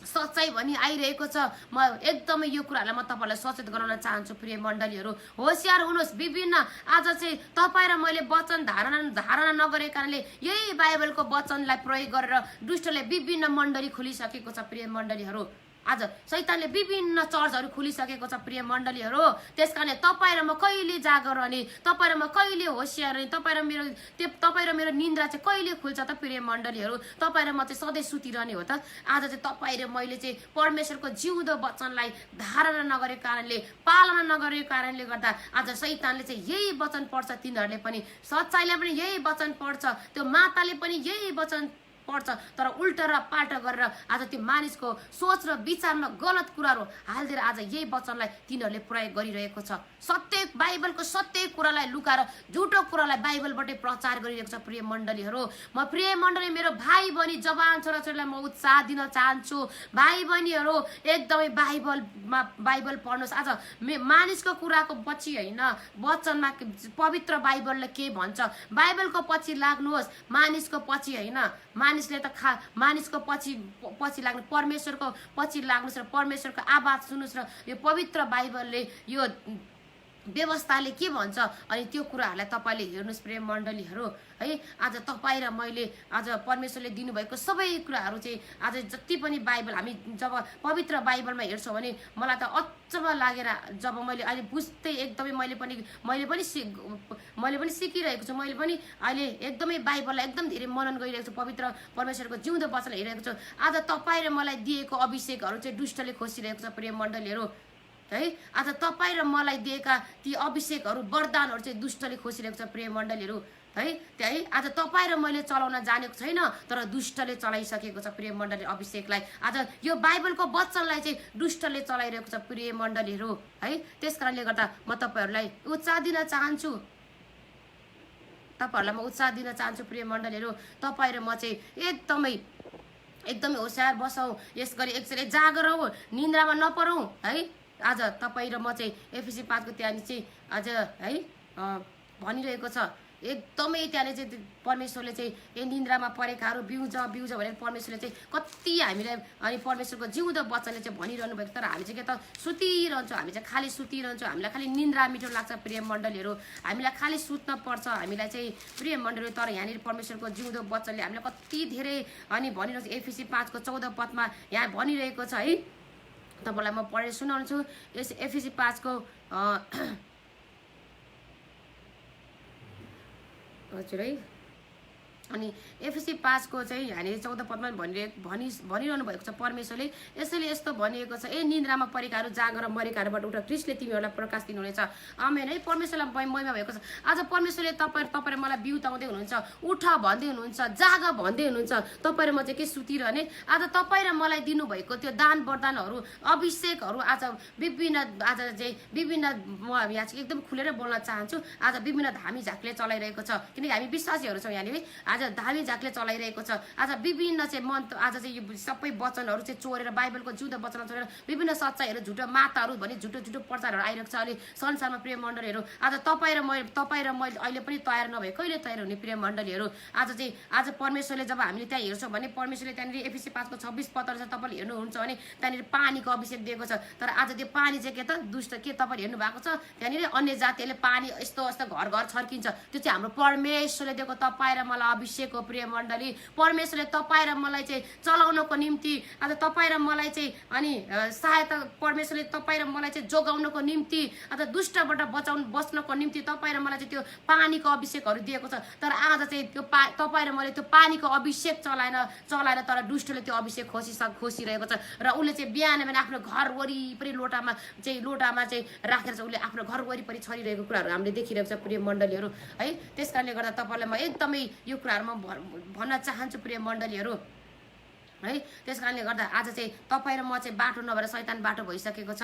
सच्चाइ भनी आइरहेको छ। म एकदमै यो कुरालाई म तपाईँलाई सचेत गराउन चाहन्छु प्रिय मण्डलीहरू। होसियार हुनुहोस्। विभिन्न आज चाहिँ तपाईँ र मैले वचन धारणा नगरेको कारणले यही बाइबलको वचनलाई प्रयोग गरेर दुष्टले विभिन्न मण्डली खोलिसकेको छ प्रिय मण्डलीहरू। आज शैतानले विभिन्न चर्चहरू खोलिसकेको छ प्रिय मण्डलीहरू। त्यस कारणले तपाईँ र म कहिले जागर रहने, तपाईँ र म कहिले होसियार रहने, तपाईँ र मेरो निन्द्रा चाहिँ कहिले खुल्छ त प्रिय मण्डलीहरू। तपाईँ र म चाहिँ सधैँ सुतिरहने हो त। आज चाहिँ तपाईँ र मैले चाहिँ परमेश्वरको जिउँदो वचनलाई धारणा नगरेको कारणले, पालना नगरेको कारणले गर्दा आज शैतानले चाहिँ यही वचन पढ्छ, तिनीहरूले पनि सच्चाइले पनि यही वचन पढ्छ, त्यो माताले पनि यही वचन पढ्छ तर उल्टा र पाल्टा गरेर आज त्यो मानिसको सोच र विचारमा गलत कुराहरू हालिदिएर आज यही वचनलाई तिनीहरूले प्रयोग गरिरहेको छ। सत्य बाइबलको सत्य कुरालाई लुकाएर झुटो कुरालाई बाइबलबाटै प्रचार गरिरहेको छ। प्रिय मण्डलीहरू, म प्रिय मण्डली मेरो भाइ बहिनी जवान छोराछोरीलाई म उत्साह दिन चाहन्छु। भाइ बहिनीहरू एकदमै बाइबल पढ्नुहोस्। आज मानिसको कुराको पछि होइन, वचनमा पवित्र बाइबलले के भन्छ बाइबलको पछि लाग्नुहोस्, मानिसको पछि होइन। मानिसले त मानिसको पछि लाग्नु, परमेश्वरको पछि लाग्नुहोस् र परमेश्वरको आवाज सुन्नुहोस् र यो पवित्र बाइबलले यो व्यवस्थाले के भन्छ अनि त्यो कुराहरूलाई तपाईँले हेर्नुहोस्। प्रिय मण्डलीहरू है, आज तपाईँ र मैले आज परमेश्वरले दिनुभएको सबै कुराहरू चाहिँ आज जति पनि बाइबल हामी जब पवित्र बाइबलमा हेर्छौँ भने मलाई त अचम्म लागेर जब मैले अहिले बुझ्दै एकदमै मैले पनि सिकिरहेको छु। मैले पनि अहिले एकदमै बाइबललाई एकदम धेरै मनन गरिरहेको छु, पवित्र परमेश्वरको जिउँदो वचन हेरिरहेको छु। आज तपाईँ र मलाई दिएको अभिषेकहरू चाहिँ दुष्टले खोसिरहेको छ। प्रिय मण्डलीहरू है, आज तपाईँ र मलाई दिएका ती अभिषेकहरू वरदानहरू चाहिँ दुष्टले खोसिरहेको छ। प्रिय मण्डलीहरू है, आज तपाईँ र मैले चलाउन जानेको छैन तर दुष्टले चलाइसकेको छ। प्रिय मण्डली अभिषेकलाई आज यो बाइबलको वचनलाई चाहिँ दुष्टले चलाइरहेको छ। प्रिय मण्डलीहरू है, त्यस कारणले गर्दा म तपाईँहरूलाई उत्साह दिन चाहन्छु। प्रिय मण्डलीहरू, तपाईँ र म चाहिँ एकदमै होसियार बसौँ, यस गरी एकचोटि जागर हौ, निन्द्रामा नपरौँ है। आज तपाईँ र म चाहिँ एफिसी 5 को त्यहाँनिर चाहिँ आज है भनिरहेको छ एकदमै त्यहाँनिर चाहिँ परमेश्वरले चाहिँ ए निन्द्रामा परेकाहरू बिउज भनेर परमेश्वरले चाहिँ कति हामीलाई अनि परमेश्वरको जिउँदो वचनले चाहिँ भनिरहनु भएको। तर हामी चाहिँ के त सुतिरहन्छौँ, हामी चाहिँ खालि सुतिरहन्छौँ, हामीलाई खालि निन्द्रा मिठो लाग्छ। प्रिय मण्डलीहरू, हामीलाई खालि सुत्न पर्छ हामीलाई चाहिँ। प्रिय मण्डलीहरू, तर यहाँनिर परमेश्वरको जिउँदो वचनले हामीलाई कति धेरै अनि भनिरहेको छ। एफिसी 5 को 14 पदमा यहाँ भनिरहेको छ है, तपाईँलाई म पढेर सुनाउँछु। यस एफिसी 5 को हजुर है, अनि एफिसी 5 को चाहिँ यहाँनिर 14 पदमा भनिरहनु भएको छ परमेश्वरले यसैले यस्तो भनिएको छ, ए निन्द्रामा परेकाहरू जागर मरेकाहरूबाट उठ, क्रिस्टले तिमीहरूलाई प्रकाश दिनुहुनेछ। आमेन है, परमेश्वरलाई महिमा भएको छ। आज परमेश्वरले तपाईँ मलाई बिउताउँदै हुनुहुन्छ, उठ भन्दै हुनुहुन्छ, जाग भन्दै हुनुहुन्छ। तपाईँ र म चाहिँ के सुतिरहने? आज तपाईँ र मलाई दिनुभएको त्यो दान वरदानहरू अभिषेकहरू आज विभिन्न म यहाँ चाहिँ एकदम खुलेर बोल्न चाहन्छु। आज विभिन्न धामी झाँक्ले चलाइरहेको छ, किनकि हामी विश्वासीहरू छौँ यहाँनिर। आज धामी झाँक्ले चलाइरहेको छ। आज विभिन्न चाहिँ आज चाहिँ यो सबै वचनहरू चाहिँ चोरेर बाइबलको जुदा वचन चोरेर विभिन्न सच्चाइहरू झुटो माताहरू भने झुटो प्रचारहरू आइरहेको छ अहिले संसारमा। प्रिय मण्डलीहरू, आज तपाईँ र मैले अहिले पनि तयार नभए कहिले तयार हुने? प्रिय मण्डलीहरू, आज परमेश्वरले जब हामीले त्यहाँ हेर्छौँ भने परमेश्वरले त्यहाँनिर एफिसी 5 को 26 पदहरू चाहिँ तपाईँले हेर्नुहुन्छ भने त्यहाँनिर पानीको अभिषेक दिएको छ। तर आज त्यो पानी चाहिँ के त दुष्ट के तपाईँले हेर्नु भएको छ? त्यहाँनिर अन्य जातिहरूले पानी यस्तो घर घर छर्किन्छ, त्यो चाहिँ हाम्रो परमेश्वरले दिएको तपाईँ र मलाई अभिषेक हो। प्रिय मण्डली, परमेश्वरले तपाईँ र मलाई चाहिँ चलाउनको निम्ति आज तपाईँ र मलाई चाहिँ अनि सहायता, परमेश्वरले तपाईँ र मलाई चाहिँ जोगाउनको निम्ति आज दुष्टबाट बच्नको निम्ति तपाईँ र मलाई चाहिँ त्यो पानीको अभिषेकहरू दिएको छ। तर आज चाहिँ त्यो तपाईँ र मैले त्यो पानीको अभिषेक चलाएन तर दुष्टले त्यो अभिषेक खोसिरहेको छ। र उसले चाहिँ बिहान आफ्नो घर वरिपरि लोटामा चाहिँ राखेर चाहिँ उसले आफ्नो घर वरिपरि छरिरहेको कुराहरू हामीले देखिरहेको छ। प्रिय मण्डलीहरू है, त्यस कारणले गर्दा तपाईँलाई म एकदमै यो कुराहरूमा भन्न चाहन्छु। प्रिय मण्डलीहरू है, त्यस कारणले गर्दा आज चाहिँ तपाईँ र म चाहिँ बाटो नभएर शैतान बाटो भइसकेको छ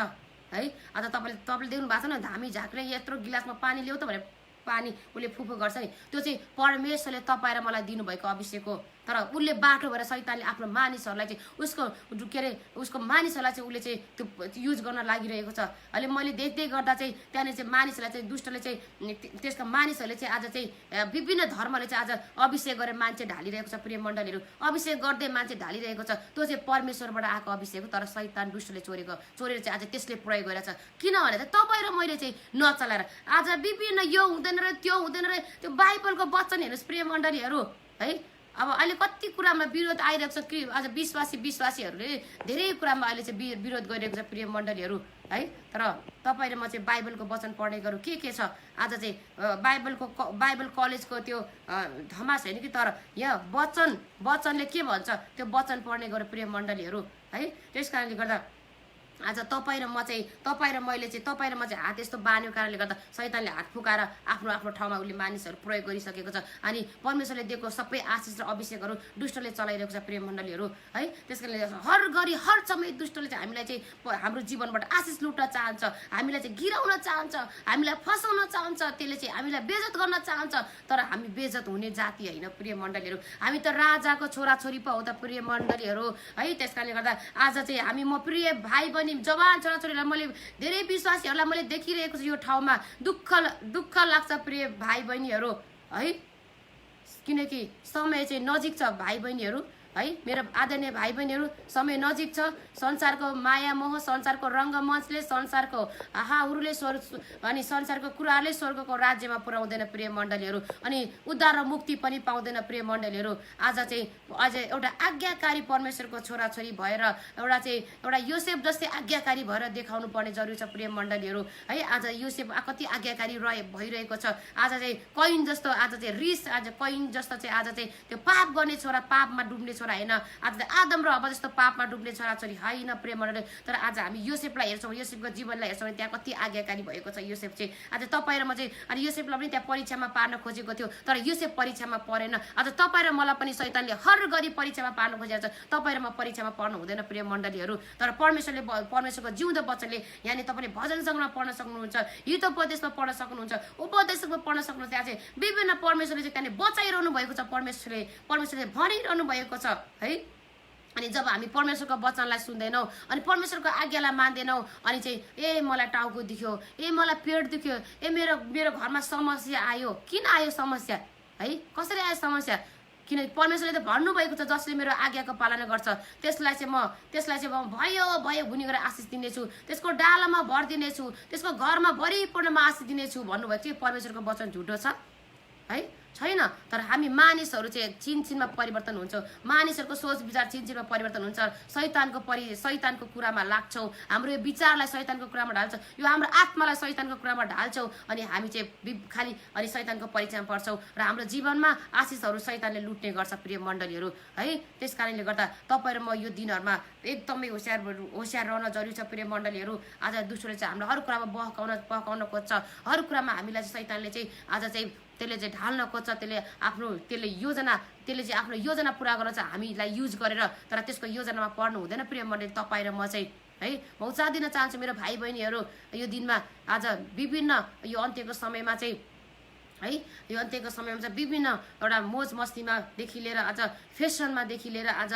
है। आज तपाईँले देख्नु भएको छ न, धामी झाँक्रे यत्रो गिलासमा पानी ल्याउ त भनेर पानी उसले फुफु गर्छ नि, त्यो चाहिँ परमेश्वरले तपाईँ र मलाई दिनुभएको अभिषेक हो। तर उसले बाटो भएर शैतानले आफ्नो मानिसहरूलाई चाहिँ उसको मानिसहरूलाई चाहिँ उसले चाहिँ त्यो युज गर्न लागिरहेको छ। अहिले मैले देख्दै गर्दा चाहिँ त्यहाँनिर चाहिँ मानिसहरूलाई चाहिँ दुष्टले चाहिँ त्यसका मानिसहरूले चाहिँ आज चाहिँ विभिन्न धर्मले चाहिँ आज अभिषेक गरेर मान्छे ढालिरहेको छ। प्रिय मण्डलीहरू, अभिषेक गर्दै मान्छे ढालिरहेको छ, त्यो चाहिँ परमेश्वरबाट आएको अभिषेक हो। तर शैतान दुष्टले चोरेर चाहिँ आज त्यसले प्रयोग गरेर छ। किनभने चाहिँ तपाईँ र मैले चाहिँ नचलाएर आज विभिन्न यो हुँदैन र त्यो हुँदैन र त्यो बाइबलको वचन हेर्नुहोस्। प्रिय मण्डलीहरू है, अब अहिले कति कुरामा विरोध आइरहेको छ कि आज विश्वासीहरूले धेरै कुरामा अहिले चाहिँ विरोध गरिरहेको छ। प्रिय मण्डलीहरू है, तर तपाईँ र म चाहिँ बाइबलको वचन पढ्ने गरौँ। के छ आज चाहिँ बाइबल कलेजको त्यो धमास होइन कि, तर यहाँ वचनले के भन्छ त्यो वचन पढ्ने गरौँ। प्रिय मण्डलीहरू है, त्यस कारणले गर्दा आज तपाईँ र मैले चाहिँ तपाईँ र म चाहिँ हात यस्तो बान्यो कारणले गर्दा शैतानले हात फुकाएर आफ्नो आफ्नो ठाउँमा उसले मानिसहरू प्रयोग गरिसकेको छ। अनि परमेश्वरले दिएको सबै आशिष र अभिषेकहरू दुष्टले चलाइरहेको छ प्रिय मण्डलीहरू है। त्यस कारणले हर घडी हर समय दुष्टले चाहिँ हामीलाई चाहिँ हाम्रो जीवनबाट आशिष लुट्न चाहन्छ, हामीलाई चाहिँ गिराउन चाहन्छ, हामीलाई फसाउन चाहन्छ, त्यसले चाहिँ हामीलाई बेइज्जत गर्न चाहन्छ। तर हामी बेइज्जत हुने जाति होइन प्रिय मण्डलीहरू, हामी त राजाको छोराछोरी पो हो त प्रिय मण्डलीहरू है। त्यस कारणले गर्दा आज चाहिँ हामी म प्रिय भाइ बहिनी जवान छोराछोरीलाई मैले धेरै विश्वासीहरूलाई मैले देखिरहेको छु यो ठाउँमा दुःख लाग्छ प्रिय भाइ बहिनीहरू है। किनकि समय चाहिँ नजिक छ भाइ बहिनीहरू है, मेरो आदरणीय भाइ बहिनीहरू, समय नजिक छ। संसारको माया मोह, संसारको रङ्गमञ्चले, संसारको आहाहरूले अनि संसारको कुराहरूले स्वर्गको राज्यमा पुर्याउँदैन प्रिय मण्डलीहरू। अनि उद्धार र मुक्ति पनि पाउँदैन प्रिय मण्डलीहरू। आज चाहिँ अझ एउटा आज्ञाकारी परमेश्वरको छोराछोरी भएर एउटा योसेफ जस्तै आज्ञाकारी भएर देखाउनु पर्ने जरुरी छ प्रिय मण्डलीहरू है। आज योसेफ कति आज्ञाकारी भइरहेको छ। आज चाहिँ कैन जस्तो, आज चाहिँ रिस, आज कैन जस्तो चाहिँ आज चाहिँ त्यो पाप गर्ने छोरा, पापमा डुब्ने छोरा होइन। आज आदम र हव्वा जस्तो पापमा डुब्ने छोराछोरी होइन प्रिय मण्डली। तर आज हामी योसेफलाई हेर्छौँ, योसेफको जीवनलाई हेर्छौँ भने त्यहाँ कति आज्ञाकारी भएको छ योसेफ चाहिँ। आज तपाईँ र म चाहिँ अनि योसेफलाई पनि त्यहाँ परीक्षामा पार्न खोजेको थियो, तर योसेफ परीक्षामा परेन। आज तपाईँ र मलाई पनि शैतानले हर गरी परीक्षामा पार्न खोजेको छ। तपाईँ र म परीक्षामा पर्नु हुँदैन प्रिय मण्डलीहरू। तर परमेश्वरको जिउँदो वचनले यहाँनिर तपाईँले भजन सङ्ग्रहमा पढ्न सक्नुहुन्छ, हितोपदेशमा पढ्न सक्नुहुन्छ, उपदेशमा पढ्न सक्नुहुन्छ। त्यहाँ चाहिँ विभिन्न परमेश्वरले चाहिँ त्यहाँनिर बचाइरहनु भएको छ, परमेश्वरले भनिरहनु भएको छ है। अनि जब हामी परमेश्वरको वचनलाई सुन्दैनौँ अनि परमेश्वरको आज्ञालाई मान्दैनौँ अनि चाहिँ मलाई टाउको दुख्यो, मलाई पेट दुख्यो, मेरो घरमा समस्या आयो। किन आयो समस्या है, कसरी आयो समस्या? किनकि परमेश्वरले त भन्नुभएको छ जसले मेरो आज्ञाको पालना गर्छ त्यसलाई चाहिँ म भयो भुनी गरेर आशिष दिनेछु, त्यसको डालामा भर दिनेछु, त्यसको घरमा भरिपूर्णमा आशिष दिनेछु भन्नुभएको थियो। परमेश्वरको वचन झुटो छ है? छैन। तर हामी मानिसहरू चाहिँ छिनछिनमा परिवर्तन हुन्छ, मानिसहरूको सोच विचार छिनछिनमा परिवर्तन हुन्छ। शैतानको कुरामा लाग्छौँ, हाम्रो यो विचारलाई शैतानको कुरामा ढाल्छौँ, यो हाम्रो आत्मालाई शैतानको कुरामा ढाल्छौँ अनि हामी चाहिँ खालि अनि शैतानको परीक्षामा पर्छौँ र हाम्रो जीवनमा आशिषहरू शैतानले लुट्ने गर्छ प्रिय मण्डलीहरू है। त्यस कारणले गर्दा तपाईँ र म यो दिनहरूमा एकदमै होसियार रहन जरुरी छ प्रिय मण्डलीहरू। आज दुष्टले चाहिँ हाम्रो हर कुरामा बहकाउन खोज्छ, हर कुरामा हामीलाई चाहिँ शैतानले चाहिँ आज चाहिँ त्यसले चाहिँ ढाल्न खोज्छ, त्यसले चाहिँ आफ्नो योजना पुरा गर्न चाहिँ हामीलाई युज गरेर। तर त्यसको योजनामा पर्नु हुँदैन प्रिय मण्डली। तपाईँ र म चाहिँ है म उत्साह दिन चाहन्छु मेरो भाइ बहिनीहरू, यो दिनमा आज विभिन्न यो अन्त्यको समयमा चाहिँ है, यो अन्त्यको समयमा चाहिँ विभिन्न एउटा मोज मस्तीमादेखि लिएर आज फेसनमादेखि लिएर आज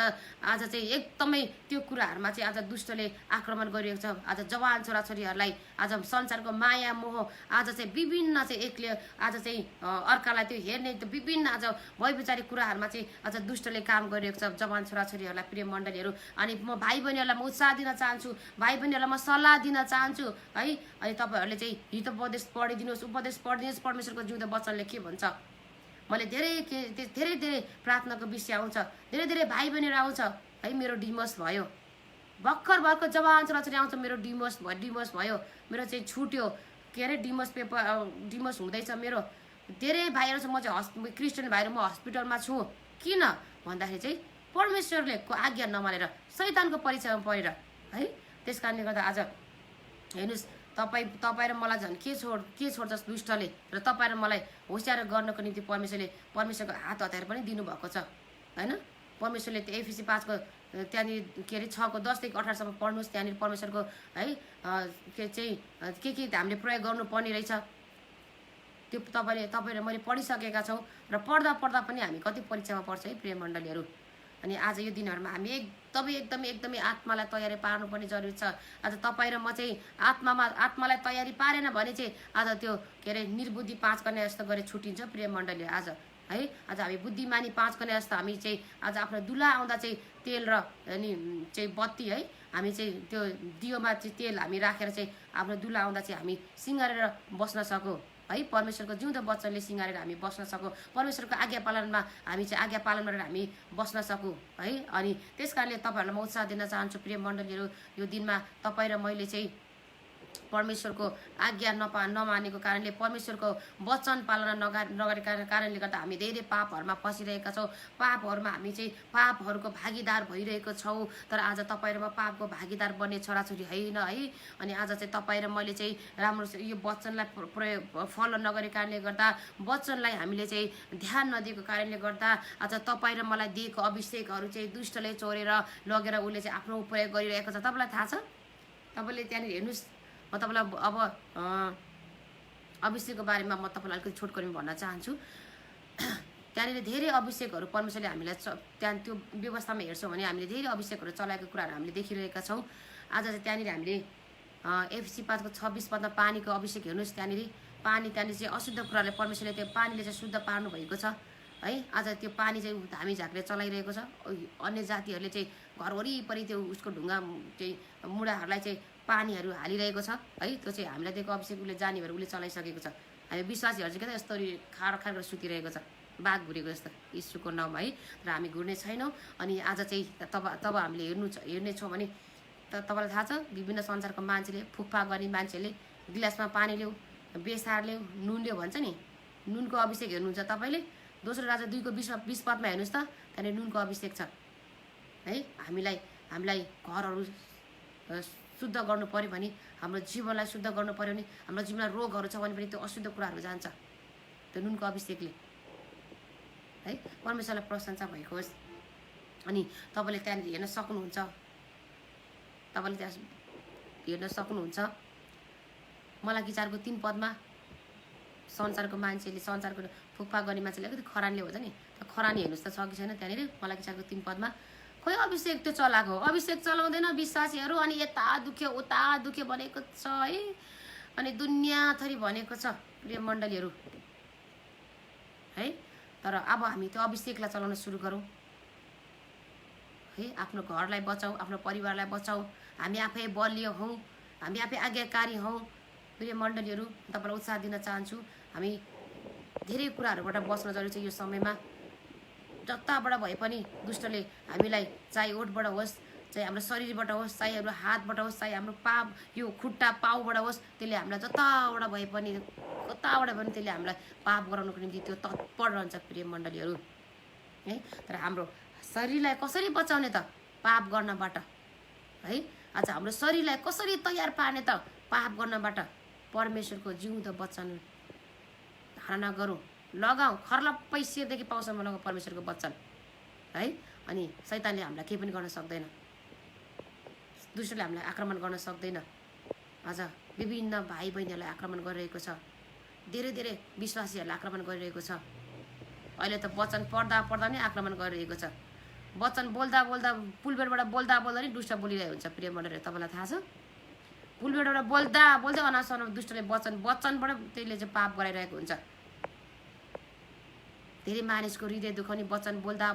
चाहिँ एकदमै त्यो कुराहरूमा चाहिँ आज दुष्टले आक्रमण गरिरहेको छ। आज जवान छोराछोरीहरूलाई आज संसारको माया मोह, आज चाहिँ विभिन्न चाहिँ एकले आज चाहिँ अर्कालाई त्यो हेर्ने त्यो विभिन्न आज वैविचारिक कुराहरूमा चाहिँ आज दुष्टले काम गरिरहेको छ जवान छोराछोरीहरूलाई प्रिय मण्डलीहरू। अनि म भाइ बहिनीहरूलाई म उत्साह दिन चाहन्छु, भाइ बहिनीहरूलाई म सल्लाह दिन चाहन्छु है। अनि तपाईँहरूले चाहिँ हितोपदेश पढिदिनुहोस्, उपदेश पढिदिनुहोस्, परमेश्वरको जिउँदो वचनले के भन्छ। मैले धेरै प्रार्थनाको विषय आउँछ, धेरै भाइ बहिनीहरू आउँछ है। मेरो डिमोस भयो, भर्खर जवान छोराछोरी आउँछ, मेरो डिमोस भयो, मेरो चाहिँ छुट्यो के अरे डिमोस हुँदैछ। मेरो धेरै भाइहरू छ, म चाहिँ क्रिस्चियन भाइहरू, म हस्पिटलमा छु। किन भन्दाखेरि चाहिँ परमेश्वरले को आज्ञा नमानेर शैतानको परीक्षामा परेर है। त्यस कारणले गर्दा आज हेर्नुहोस् तपाईँ र मलाई झन् के छोड्छ दुष्टले, र तपाईँ र मलाई होसियार गर्नको निम्ति परमेश्वरको हात हतियार पनि दिनुभएको छ होइन। परमेश्वरले त्यो एफिसी 5को त्यहाँनिर के अरे 6:10 देखि 18सम्म पढ्नुहोस्। त्यहाँनिर परमेश्वरको है के हामीले प्रयोग गर्नुपर्ने रहेछ त्यो तपाईँ र मैले पढिसकेका छौँ। र पढ्दा पनि हामी कति परीक्षामा पर्छ है प्रिय मण्डलीहरू। अनि आज यो दिनहरूमा हामी एकदमै आत्मालाई तयारी पार्नुपर्ने जरुरी छ। आज तपाईँ र म चाहिँ आत्मालाई तयारी पारेन भने चाहिँ आज त्यो के अरे निर्बुद्धि 5 कन्या जस्तो गरेर छुटिन्छ प्रिय मण्डली आज है। आज हामी बुद्धिमानी 5 कन्या जस्तो हामी चाहिँ आज आफ्नो दुला आउँदा चाहिँ तेल र अनि चाहिँ बत्ती है, हामी चाहिँ त्यो दियोमा चाहिँ तेल हामी राखेर चाहिँ आफ्नो दुला आउँदा चाहिँ हामी सिँगारेर बस्न सकौँ है। परमेश्वरको जिउँदो वचनले सिँगारेर हामी बस्न सकौँ, परमेश्वरको आज्ञा पालनमा हामी चाहिँ आज्ञा पालन गरेर हामी बस्न सकौँ है। अनि त्यस कारणले तपाईँहरूलाई म उत्साह दिन चाहन्छु प्रिय मण्डलीहरू। यो दिनमा तपाईँ र मैले चाहिँ परमेश्वरको आज्ञा नमानेको कारणले परमेश्वरको वचन पालना नगरेका कारणले गर्दा हामी धेरै पापहरूमा फसिरहेका छौँ। पापहरूमा हामी चाहिँ पापहरूको भागीदार भइरहेको छौँ। तर आज तपाईँ र म पापको भागीदार बन्ने छोराछोरी होइन है। अनि आज चाहिँ तपाईँ र मैले चाहिँ राम्रो यो वचनलाई फलो नगरेको कारणले गर्दा, वचनलाई हामीले चाहिँ ध्यान नदिएको कारणले गर्दा आज तपाईँ र मलाई दिएको अभिषेकहरू चाहिँ दुष्टले चोरेर लगेर उसले चाहिँ आफ्नो प्रयोग गरिरहेको छ। तपाईँलाई थाहा छ? तपाईँले त्यहाँनिर हेर्नुहोस्, म तपाईँलाई अब अभिषेकको बारेमा म तपाईँलाई अलिकति छोटकरीमा भन्न चाहन्छु। त्यहाँनिर धेरै अभिषेकहरू परमेश्वरले हामीलाई त्यहाँ त्यो व्यवस्थामा हेर्छौँ भने हामीले धेरै अभिषेकहरू चलाएको कुराहरू हामीले देखिरहेका छौँ। आज चाहिँ त्यहाँनिर हामीले एफएससी 5:26 पदमा पानीको अभिषेक हेर्नुहोस्। त्यहाँनिर त्यहाँनिर चाहिँ अशुद्ध कुराले परमेश्वरले त्यो पानीले चाहिँ शुद्ध पार्नु भएको छ है। आज त्यो पानी चाहिँ धामी झाँक्रे चलाइरहेको छ। अन्य जातिहरूले चाहिँ घर वरिपरि त्यो उसको ढुङ्गा चाहिँ मुढाहरूलाई चाहिँ पानीहरू हालिरहेको छ है। त्यो चाहिँ हामीलाई दिएको अभिषेक उसले जाने भएर उसले चलाइसकेको छ। हामी विश्वासीहरू चाहिँ क्या यस्तो खाड गरेर सुतिरहेको छ, बाघ घुरेको जस्तो यीशुको नाउँमा है। र हामी घुर्ने छैनौँ। अनि आज चाहिँ तब हामीले हेर्नेछौँ भने तपाईँलाई थाहा छ, विभिन्न संसारको मान्छेले, फुक्फा गर्ने मान्छेले गिलासमा पानी ल्याऊ, बेसार ल्याऊ, नुन ल्याऊ भन्छ नि। नुनको अभिषेक हेर्नुहुन्छ तपाईँले? दोस्रो राजा 2:20 पदमा हेर्नुहोस् त, त्यहाँनिर नुनको अभिषेक छ है। हामीलाई घरहरू शुद्ध गर्नु पऱ्यो भने, हाम्रो जीवनलाई शुद्ध गर्नु पऱ्यो भने, हाम्रो जीवनमा रोगहरू छ भने पनि त्यो अशुद्ध कुराहरू जान्छ त्यो नुनको अभिषेकले है। परमेश्वरलाई प्रशंसा भएको होस्। अनि तपाईँले त्यहाँनिर हेर्न सक्नुहुन्छ मलाई 4:3 पदमा संसारको मान्छेले, संसारको फुक्फा गर्ने मान्छेले अलिकति खरानीले हुन्छ नि, खरानी हेर्नुहोस् त छ कि छैन त्यहाँनिर मलाई 4:3 पदमा। खोइ अभिषेक त्यो चलाएको, अभिषेक चलाउँदैन विश्वासीहरू। अनि यता दुख्यो उता दुख्यो भनेको छ है। अनि दुनियाँ थरी भनेको छ प्रिय मण्डलीहरू है। तर अब हामी त्यो अभिषेकलाई चलाउन सुरु गरौँ है। आफ्नो घरलाई बचाऊ, आफ्नो परिवारलाई बचाऊ। हामी आफै बलियो हौँ, हामी आफै आज्ञाकारी हौँ। प्रिय मण्डलीहरू, तपाईँलाई उत्साह दिन चाहन्छु। हामी धेरै कुराहरूबाट बस्न जरुरी छ यो समयमा। जताबाट भए पनि दुष्टले हामीलाई, चाहे ओठबाट होस्, चाहे हाम्रो शरीरबाट होस्, चाहे हाम्रो हातबाट होस्, चाहे हाम्रो यो खुट्टा पाउबाट होस्, त्यसले हामीलाई जताबाट भए पनि त्यसले हामीलाई पाप गराउनको निम्ति त्यो तत्पर रहन्छ प्रिय मण्डलीहरू है। तर हाम्रो शरीरलाई कसरी बचाउने त? पाप गर्नबाट है। आज हाम्रो शरीरलाई कसरी तयार पार्ने त? पाप गर्नबाट। परमेश्वरको जिउँदो वचन धारणा गरौँ, लगाऊ, खर्लप्पै शिरदेखि पाउसम्म लगाऊ परमेश्वरको वचन है। अनि शैतानले हामीलाई केही पनि गर्न सक्दैन, दुष्टले हामीलाई आक्रमण गर्न सक्दैन। आज विभिन्न भाइ बहिनीहरूलाई आक्रमण गरिरहेको छ, धेरै विश्वासीहरूलाई आक्रमण गरिरहेको छ। अहिले त वचन पढ्दा नै आक्रमण गरिरहेको छ। वचन बोल्दा पुलबेटबाट बोल्दा नै दुष्ट बोलिरहेको हुन्छ प्रिय मण्डलीहरू। तपाईँलाई थाहा छ? पुलबेटबाट बोल्दा अनासन दुष्टले वचनबाट त्यसले चाहिँ पाप गराइरहेको हुन्छ। धेरै मानिसको हृदय दुखाउने वचन बोल्दा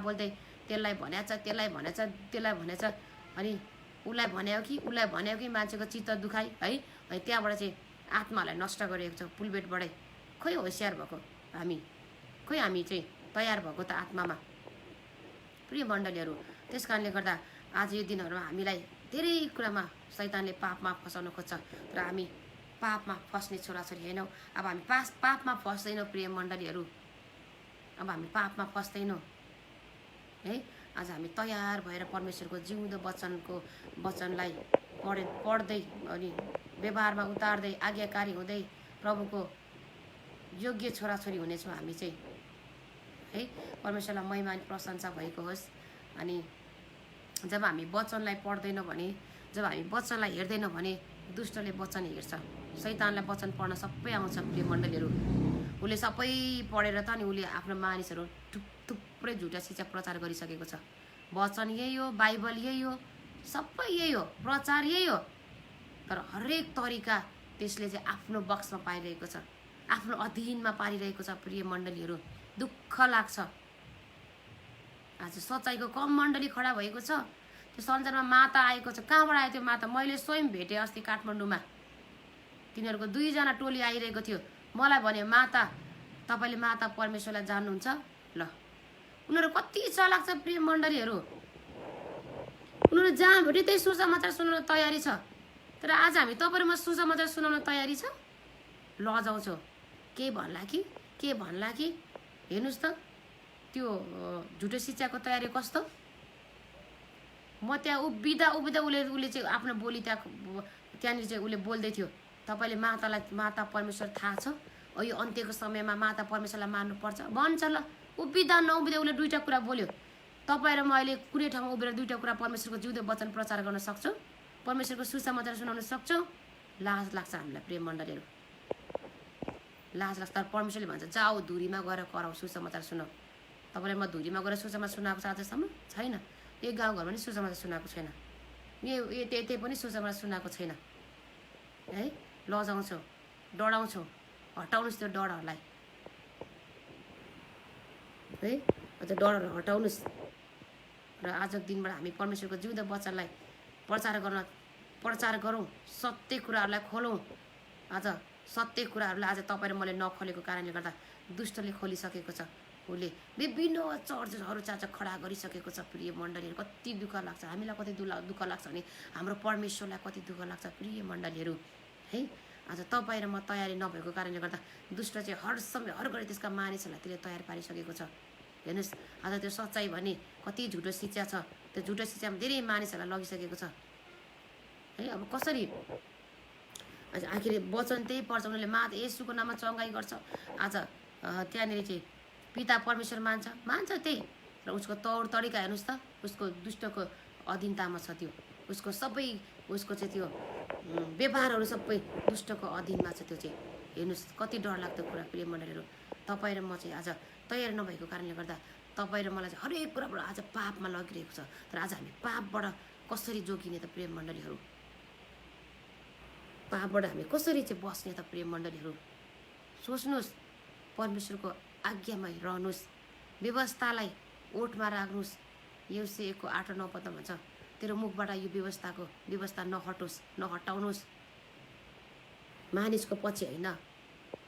त्यसलाई भनेछ अनि उसलाई भन्यो कि मान्छेको चित्त दुखाइ है। अनि त्यहाँबाट चाहिँ आत्मालाई नष्ट गरिएको छ पुलबेटबाटै। खोइ होसियार भएको हामी चाहिँ तयार भएको त आत्मामा प्रिय मण्डलीहरू। त्यस कारणले गर्दा आज यो दिनहरूमा हामीलाई धेरै कुरामा शैतानले पापमा फसाउन खोज्छ। तर हामी पापमा फस्ने छोराछोरी होइनौँ। अब हामी पापमा फस्दैनौँ प्रिय मण्डलीहरू। अब हामी पापमा फस्दैनौँ है। आज हामी तयार भएर परमेश्वरको जिउँदो वचनलाई पढ्दै अनि व्यवहारमा उतार्दै आज्ञाकारी हुँदै प्रभुको योग्य छोराछोरी हुनेछौँ हामी चाहिँ है। परमेश्वरलाई महिमा अनि प्रशंसा भएको होस्। अनि जब हामी वचनलाई पढ्दैनौँ भने, जब हामी वचनलाई हेर्दैनौँ भने दुष्टले वचन हेर्छ। शैतानलाई वचन पढ्न सबै आउँछ प्रिय मण्डलीहरू। उसले सबै पढेर त अनि उसले आफ्नो मानिसहरू थुप्रै झुटा शिक्षा प्रचार गरिसकेको छ। वचन यही हो, बाइबल यही हो, सबै यही हो, प्रचार यही हो। तर हरेक तरिका त्यसले चाहिँ आफ्नो बक्समा पाइरहेको छ, आफ्नो अधीनमा पारिरहेको छ प्रिय मण्डलीहरू। दुःख लाग्छ। आज सच्चाइको कम मण्डली खडा भएको छ। त्यो संसारमा माता आएको छ। कहाँबाट आयो त्यो माता? मैले स्वयं भेटेँ अस्ति काठमाडौँमा। तिनीहरूको 2 जना टोली आइरहेको थियो। मलाई भने माता, तपाईँले माता परमेश्वरलाई जान्नुहुन्छ? ल, उनीहरू कति चालाक छ प्रिय मण्डलीहरू। उनीहरू जहाँ भेटे त्यही सुसमाचार सुन्न तयारी छ। तर आज हामी तपाईँहरूमा सुसमाचार सुनाउन तयारी छ लजाउँछौँ के भन्ला कि हेर्नुहोस् त त्यो झुटो शिक्षाको तयारी कस्तो म त्यहाँ उभिँदा उसले चाहिँ आफ्नो बोली त्यहाँनिर चाहिँ उसले बोल्दै थियो तपाईँले माता परमेश्वर थाहा छ यो अन्त्यको समयमा माता परमेश्वरलाई मान्नुपर्छ भन्छ ल उभिँदा नउभिँदा उसले दुईवटा कुरा बोल्यो तपाईँ र म अहिले कुनै ठाउँमा उभिएर दुईवटा कुरा परमेश्वरको जिउँदो वचन प्रचार गर्न सक्छौँ परमेश्वरको सुसमाचार सुनाउन सक्छौँ लाज लाग्छ हामीलाई प्रेम मण्डलीहरू लाज लाग्छ तर परमेश्वरले भन्छ जाऊ धुरीमा गएर कराऊ सुसमाचार सुनाऊ तपाईँलाई म धुरीमा गएर सुसमाचार सुनाएको छ आजसम्म छैन यो गाउँघरमा पनि सुसमाचार सुनाएको छैन यो त्यही पनि सुसमाचार सुनाएको छैन है लजाउँछौँ डराउँछौँ हटाउनुहोस् त्यो डरहरूलाई है अझ डरहरू हटाउनुहोस् र आजको दिनबाट हामी परमेश्वरको जिउँदो वचनलाई प्रचार गरौँ सत्य कुराहरूलाई खोलौँ आज सत्य कुराहरूलाई आज तपाईँ र मैले नखोलेको कारणले गर्दा दुष्टले खोलिसकेको छ उसले विभिन्न चर्चहरू चाचा खडा गरिसकेको छ प्रिय मण्डलीहरू कति दुःख लाग्छ हामीलाई कति दुःख लाग्छ भने हाम्रो परमेश्वरलाई कति दुःख लाग्छ प्रिय मण्डलीहरू है आज तपाईँ र म तयारी नभएको कारणले गर्दा दुष्ट चाहिँ हर समय हर घडी त्यसका मानिसहरूलाई त्यसले तयार पारिसकेको छ हेर्नुहोस् आज त्यो सच्चाइ भने कति झुटो शिक्षा छ त्यो झुटो शिक्षामा धेरै मानिसहरूलाई लगिसकेको छ है अब कसरी आज आखिर वचन त्यही पर्छ उनीहरूले येशूको नाममा चङ्गाई गर्छ आज त्यहाँनिर चाहिँ पिता परमेश्वर मान्छ त्यही र उसको तौर तरिका हेर्नुहोस् त उसको दुष्टको अधीनतामा छ त्यो उसको सबै उसको चाहिँ त्यो व्यवहारहरू सबै दुष्टको अधीनमा छ त्यो चाहिँ हेर्नुहोस् कति डरलाग्दो कुरा प्रिय मण्डलीहरू तपाईँ र म चाहिँ आज तयार नभएको कारणले गर्दा तपाईँ र मलाई चाहिँ हरेक कुराबाट आज पापमा लगिरहेको छ तर आज हामी पापबाट कसरी जोगिने त प्रिय मण्डलीहरू पापबाट हामी कसरी चाहिँ बस्ने त प्रिय मण्डलीहरू सोच्नुहोस् परमेश्वरको आज्ञामा रहनुहोस् व्यवस्थालाई ओठमा राख्नुहोस् यसो 1:8 9 पदमा भन्छ तेरो मुखबाट यो व्यवस्था नहटाउनुहोस् मानिसको पछि होइन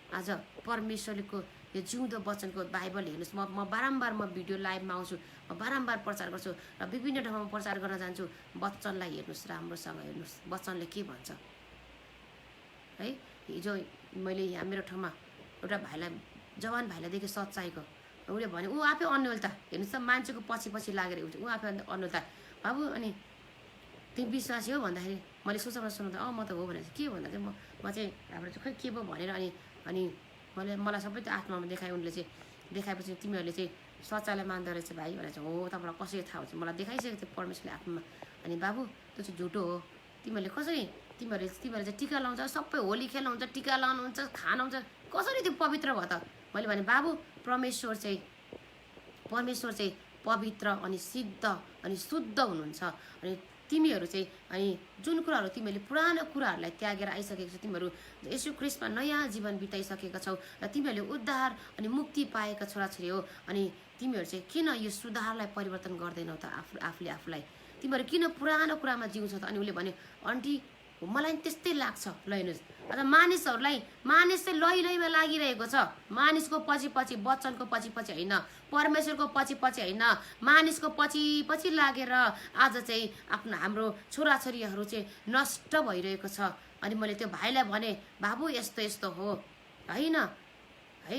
आज परमेश्वरको यो जिउँदो वचनको बाइबल हेर्नुहोस् म बारम्बार भिडियो लाइभमा आउँछु म बारम्बार प्रचार गर्छु र विभिन्न ठाउँमा प्रचार गर्न जान्छु वचनलाई हेर्नुहोस् राम्रोसँग हेर्नुहोस् वचनले के भन्छ है हिजो मैले यहाँ मेरो ठाउँमा एउटा भाइलाई जवान भाइलाई देखेँ सच्चाइको उसले भन्यो ऊ आफै अन्यलता हेर्नुहोस् त मान्छेको पछि लागेर हुन्छ ऊ आफै अन्यलता बाबु अनि तिमी विश्वासी हो भन्दाखेरि मैले सुसमाचार सुनाउँदा म त हो भनेर के भन्दा चाहिँ म चाहिँ हाम्रो चाहिँ खै के पो भनेर अनि मलाई सबै त्यो आत्मामा देखायो उनले चाहिँ देखाएपछि तिमीहरूले चाहिँ सच्चाइलाई मान्दो रहेछ भाइ भनेर चाहिँ हो तपाईँलाई कसरी थाहा हुन्छ मलाई देखाइसकेको थियो परमेश्वरले आत्मामा अनि बाबु त्यो चाहिँ झुटो हो तिमीहरूले कसरी तिमीहरूले चाहिँ टिका लाउँछ सबै होली खेल्नुहुन्छ टिका लाउनुहुन्छ खानुहुन्छ कसरी त्यो पवित्र भयो त मैले भने बाबु परमेश्वर चाहिँ पवित्र अनि सिद्ध अनि शुद्ध हुनुहुन्छ अनि तिमीहरू चाहिँ अनि जुन कुराहरू तिमीहरूले पुरानो कुराहरूलाई त्यागेर आइसकेको छ तिमीहरू येशू ख्रीष्टमा नयाँ जीवन बिताइसकेका छौ र तिमीहरूले उद्धार अनि मुक्ति पाएका छोराछोरी हो अनि तिमीहरू चाहिँ किन यो सुधारलाई परिवर्तन गर्दैनौ त आफूलाई तिमीहरू किन पुरानो कुरामा जिउँछौ त अनि उसले भन्यो आन्टी मलाई त्यस्तै लाग्छ ल हेर्नुहोस् अन्त मानिस चाहिँ लैमा लागिरहेको छ मानिसको पछि वचनको पछि होइन परमेश्वरको पछि होइन मानिसको पछि लागेर आज चाहिँ हाम्रो छोराछोरीहरू चाहिँ नष्ट भइरहेको छ अनि मैले त्यो भाइलाई भने बाबु यस्तो हो होइन है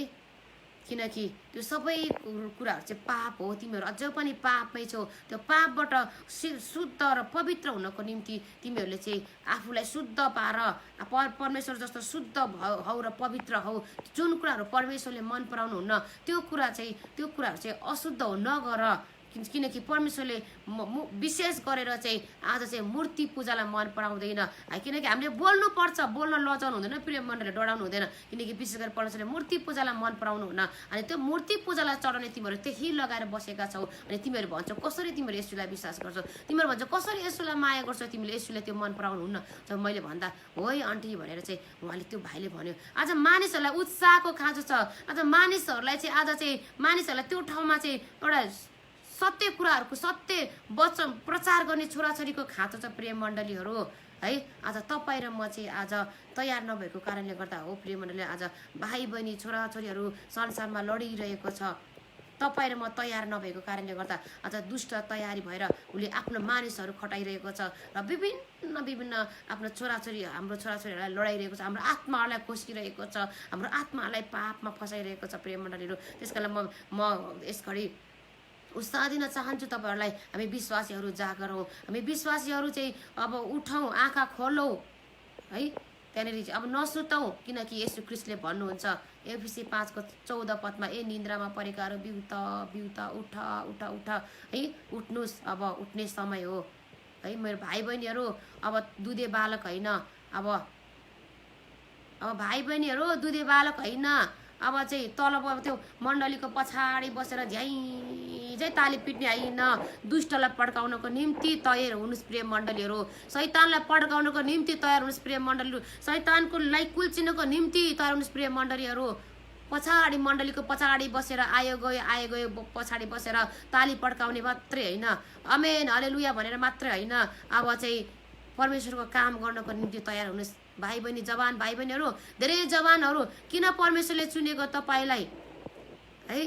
किनकि त्यो सबै कुराहरू चाहिँ पाप हो तिमीहरू अझ पनि पापमै छौ त्यो पापबाट शुद्ध र पवित्र हुनको निम्ति तिमीहरूले चाहिँ आफूलाई शुद्ध पार परमेश्वर जस्तो शुद्ध हौ र पवित्र हौ जुन कुराहरू परमेश्वरले मन पराउनुहुन्न त्यो कुराहरू चाहिँ अशुद्ध हो नगर किनकि परमेश्वरले विशेष गरेर चाहिँ आज चाहिँ मूर्ति पूजालाई मन पराउँदैन किनकि हामीले बोल्न लजाउनु हुँदैन प्रिय मनले डराउनु हुँदैन किनकि विशेष गरी परमेश्वरले मूर्ति पूजालाई मन पराउनु हुन्न अनि त्यो मूर्ति पूजालाई चढाउने तिमीहरू त्यही लगाएर बसेका छौ अनि तिमीहरू भन्छौ कसरी तिमीहरू येशूलाई विश्वास गर्छौ तिमीहरू भन्छौ कसरी येशूलाई माया गर्छौ तिमीले येशूले त्यो मन पराउनु हुन्न जब मैले भन्दा हो है आन्टी भनेर चाहिँ उहाँले त्यो भाइले भन्यो आज मानिसहरूलाई उत्साहको खाँचो छ आज मानिसहरूलाई चाहिँ आज चाहिँ मानिसहरूलाई त्यो ठाउँमा चाहिँ एउटा सत्य कुराहरूको सत्य वचन प्रचार गर्ने छोराछोरीको खाँचो छ प्रिय मण्डलीहरू है आज तपाईँ र म चाहिँ आज तयार नभएको कारणले गर्दा हो प्रिय मण्डली आज भाइ बहिनी छोराछोरीहरू संसारमा लडिरहेको छ तपाईँ र म तयार नभएको कारणले गर्दा आज दुष्ट तयारी भएर उसले आफ्नो मानिसहरू खटाइरहेको छ र विभिन्न विभिन्न आफ्नो छोराछोरी हाम्रो छोराछोरीहरूलाई लडाइरहेको छ, हाम्रो आत्माहरूलाई खोसिरहेको छ, हाम्रो आत्माहरूलाई पापमा फसाइरहेको छ प्रिय मण्डलीहरू। त्यस कारण म यस घडी उत्साह दिन चाहन्छु तपाईँहरूलाई, हामी विश्वासीहरू जागर हौँ, हामी विश्वासीहरू चाहिँ अब उठौँ, आँखा खोलौँ है, त्यहाँनिर चाहिँ अब नसुतौँ, किनकि येशू ख्रीष्टले भन्नुहुन्छ एफिसी 5:14 ए निन्द्रामा परेकाहरू बिउत बिउत उठ उठ उठ है, उठ्नुहोस्, अब उठ्ने समय हो है मेरो भाइ बहिनीहरू। अब दुधे बालक होइन, अब भाइ बहिनीहरू दुधे बालक होइन, अब चाहिँ तल त्यो मण्डलीको पछाडि बसेर झ्याइ ताली पिट्ने होइन, दुष्टलाई पड्काउनको निम्ति तयार हुनुहोस् प्रिय मण्डलीहरू, शैतानलाई पड्काउनको निम्ति तयार हुनुहोस् प्रिय मण्डलीहरू, शैतानको लाई कुल्चिनको निम्ति तयार हुनुहोस् प्रिय मण्डलीहरू। पछाडि मण्डलीको पछाडि बसेर आयो गयो पछाडि बसेर ताली पड्काउने मात्रै होइन, आमेन हालेलुया भनेर मात्रै होइन, अब चाहिँ परमेश्वरको काम गर्नको निम्ति तयार हुनुहोस् भाइ बहिनी, जवान भाइ बहिनीहरू, धेरै जवानहरू। किन परमेश्वरले चुनेको तपाईँलाई है,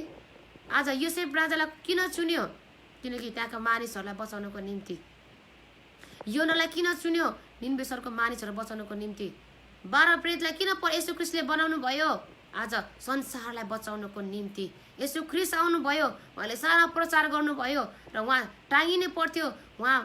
आज योसेफ राजालाई किन चुन्यो? किनकि त्यहाँका मानिसहरूलाई बचाउनको निम्ति। योनालाई किन चुन्यो? निनबेसरको मानिसहरू बचाउनको निम्ति। 12 प्रेतलाई किन येशू ख्रीष्टले बनाउनु भयो? आज संसारलाई बचाउनको निम्ति येशू ख्रीष्ट आउनुभयो, उहाँले सारा प्रचार गर्नुभयो र उहाँ टाँगिने पर्थ्यो, उहाँ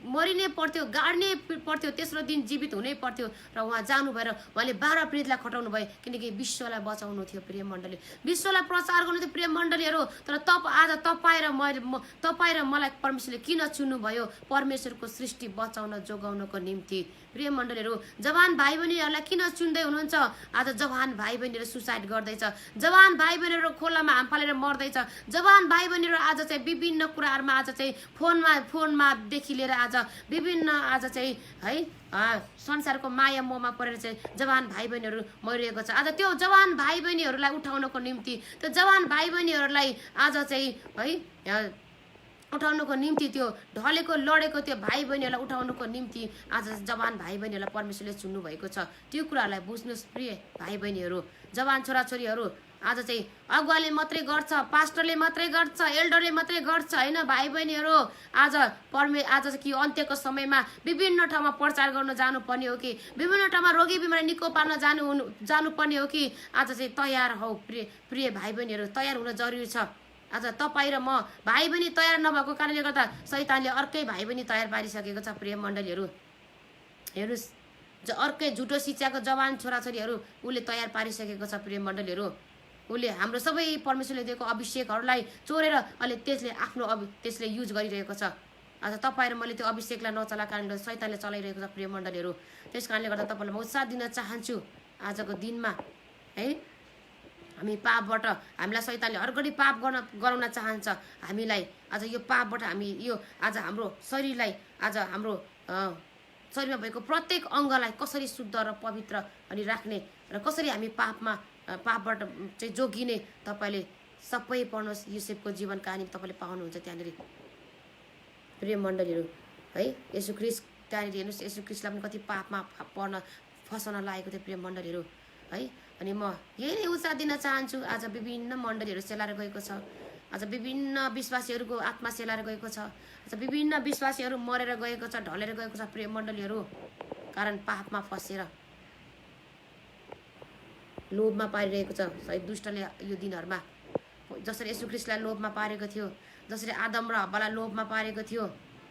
मरिने पर्थ्यो, गाड्ने पर्थ्यो, तेस्रो दिन जीवित हुनै पर्थ्यो र उहाँ जानु भएर उहाँले 12 प्रेतलाई खटाउनु भयो, किनकि विश्वलाई बचाउनु थियो प्रिय मण्डली, विश्वलाई प्रचार गर्नु थियो प्रिय मण्डलीहरू। तर आज तपाईँ र मलाई परमेश्वरले किन चुन्नुभयो? परमेश्वरको सृष्टि बचाउन जोगाउनको निम्ति प्रिय मण्डलीहरू। जवान भाइ बहिनीहरूलाई किन चुन्दै हुनुहुन्छ? आज जवान भाइ बहिनीहरू सुसाइड गर्दैछ, जवान भाइ बहिनीहरू खोलामा हाम फालेर मर्दैछ, जवान भाइ बहिनीहरू आज चाहिँ विभिन्न कुराहरूमा आज चाहिँ फोनमादेखि लिएर आज विभिन्न आज चाहिँ है संसारको माया मोहमा परेर चाहिँ जवान भाइ बहिनीहरू मरिरहेको छ। आज त्यो जवान भाइ बहिनीहरूलाई उठाउनको निम्ति, त्यो जवान भाइ बहिनीहरूलाई आज चाहिँ है उठाउनको निम्ति, त्यो ढलेको लडेको त्यो भाइ बहिनीहरूलाई उठाउनको निम्ति आज जवान भाइ बहिनीहरूलाई परमेश्वरले चुन्नु भएको छ। त्यो कुराहरूलाई बुझ्नुहोस् प्रिय भाइ बहिनीहरू, जवान छोराछोरीहरू। आज चाहिँ अगुवाले मात्रै गर्छ, पास्टरले मात्रै गर्छ, एल्डरले मात्रै गर्छ होइन भाइ बहिनीहरू। आज चाहिँ कि अन्त्यको समयमा विभिन्न ठाउँमा प्रचार गर्न जानुपर्ने हो कि विभिन्न ठाउँमा रोगी बिमारी निको पार्न जानुपर्ने हो कि आज चाहिँ तयार हौ प्रिय भाइ बहिनीहरू, तयार हुन जरुरी छ। आज तपाईँ र म भाइ बहिनी तयार नभएको कारणले गर्दा शैतानले अर्कै भाइ बहिनी तयार पारिसकेको छ प्रिय मण्डलीहरू। हेर्नुहोस्, अर्कै झुटो शिक्षाको जवान छोराछोरीहरू उसले तयार पारिसकेको छ प्रिय मण्डलीहरू। उसले हाम्रो सबै परमेश्वरले दिएको अभिषेकहरूलाई चोरेर अहिले त्यसले युज गरिरहेको छ। आज तपाईँ र मैले त्यो अभिषेकलाई नचला कारणले शैतानले चलाइरहेको छ प्रिय मण्डलीहरू। त्यस कारणले गर्दा तपाईँलाई म उत्साह दिन चाहन्छु आजको दिनमा है, हामी पापबाट हामीलाई शैतानले हरघडी पाप गराउन चाहन्छ हामीलाई। आज यो पापबाट हामी आज हाम्रो शरीरलाई, आज हाम्रो शरीरमा भएको प्रत्येक अङ्गलाई कसरी शुद्ध र पवित्र अनि राख्ने र कसरी हामी पापबाट चाहिँ जोगिने तपाईँले सबै पढ्नुहोस्। युसेफको जीवन कहानी तपाईँले पाउनुहुन्छ त्यहाँनिर प्रिय मण्डलीहरू है। येशू ख्रीष्ट त्यहाँनिर हेर्नुहोस्, येशू ख्रीष्टलाई पनि कति पापमा फसाउन लागेको थियो प्रिय मण्डलीहरू है। अनि म यही नै उत्साह दिन चाहन्छु। आज विभिन्न मण्डलीहरू सेलाएर गएको छ, आज विभिन्न विश्वासीहरूको आत्मा सेलाएर गएको छ, आज विभिन्न विश्वासीहरू मरेर गएको छ, ढलेर गएको छ प्रिय मण्डलीहरू, कारण पापमा फसेर लोभमा पारिरहेको छ। सायद दुष्टले यो दिनहरूमा जसरी येशू ख्रीष्टलाई लोभमा पारेको थियो, जसरी आदम र हव्वालाई लोभमा पारेको थियो,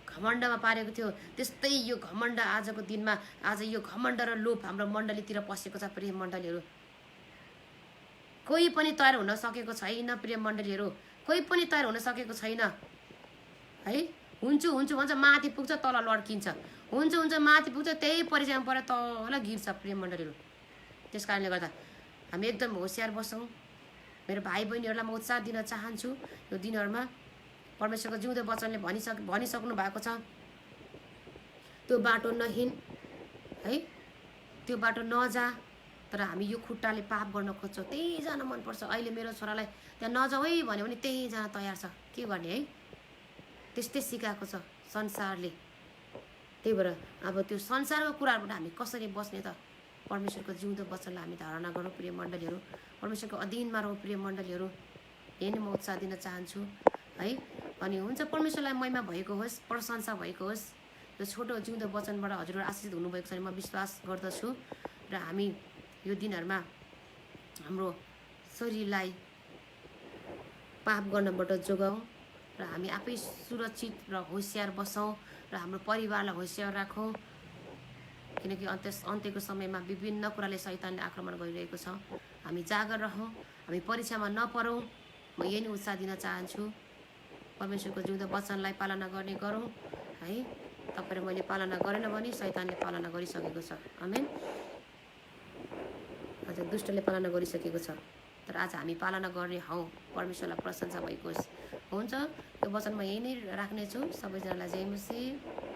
घमण्डमा पारेको थियो, त्यस्तै यो घमण्ड आजको दिनमा, आज यो घमण्ड र लोभ हाम्रो मण्डलीतिर पसेको छ प्रिय मण्डलीहरू। कोही पनि तयार हुन सकेको छैन प्रिय मण्डलीहरू, कोही पनि तयार हुन सकेको छैन है। हुन्छु भन्छ, माथि पुग्छ तल लड्किन्छ, हुन्छ माथि पुग्छ त्यही परिचयमा परेर तल गिर्छ प्रिय मण्डलीहरू। त्यस कारणले गर्दा हामी एकदम होसियार बसौँ। मेरो भाइ बहिनीहरूलाई म उत्साह दिन चाहन्छु। यो दिनहरूमा परमेश्वरको जिउँदो वचनले भनिसक्नु भएको छ, त्यो बाटो नहिँड है, त्यो बाटो नजा, तर हामी यो खुट्टाले पाप गर्न खोज्छौँ, त्यही जान मनपर्छ। अहिले मेरो छोरालाई त्यहाँ नजाऊ है भन्यो भने त्यही जान तयार छ, के गर्ने है, त्यस्तै सिकाएको छ संसारले। त्यही भएर अब त्यो संसारको कुराहरूबाट हामी कसरी बस्ने त? परमेश्वरको जिउँदो वचनलाई हामी धारणा गरौँ प्रिय मण्डलीहरू, परमेश्वरको अधीनमा रहौँ प्रिय मण्डलीहरू यही नै म उत्साह दिन चाहन्छु है। अनि हुन्छ, परमेश्वरलाई महिमा भएको होस्, प्रशंसा भएको होस्। यो छोटो जिउँदो वचनबाट हजुरहरू आशिषित हुनुभएको छ म विश्वास गर्दछु। र हामी यो दिनहरूमा हाम्रो शरीरलाई पाप गर्नबाट जोगाउँ र हामी आफै सुरक्षित र होसियार बसौँ र हाम्रो परिवारलाई होसियार राखौँ, किनकि अन्त्यको समयमा विभिन्न कुराले शैतानले आक्रमण गरिरहेको छ। हामी जागर रहौँ, हामी परीक्षामा नपरौँ। म यही नै उत्साह दिन चाहन्छु। परमेश्वरको जिउँदो वचनलाई पालना गर्ने गरौँ है। तपाईँ र मैले पालना गरेन भने शैतानले पालना गरिसकेको छ। आमेन। हजुर, दुष्टले पालना गरिसकेको छ, तर आज हामी पालना गर्ने हौँ। परमेश्वरलाई प्रशंसा भएको होस्। हुन्छ, यो वचन म यही नै राख्नेछु। सबैजनालाई जय मसीह।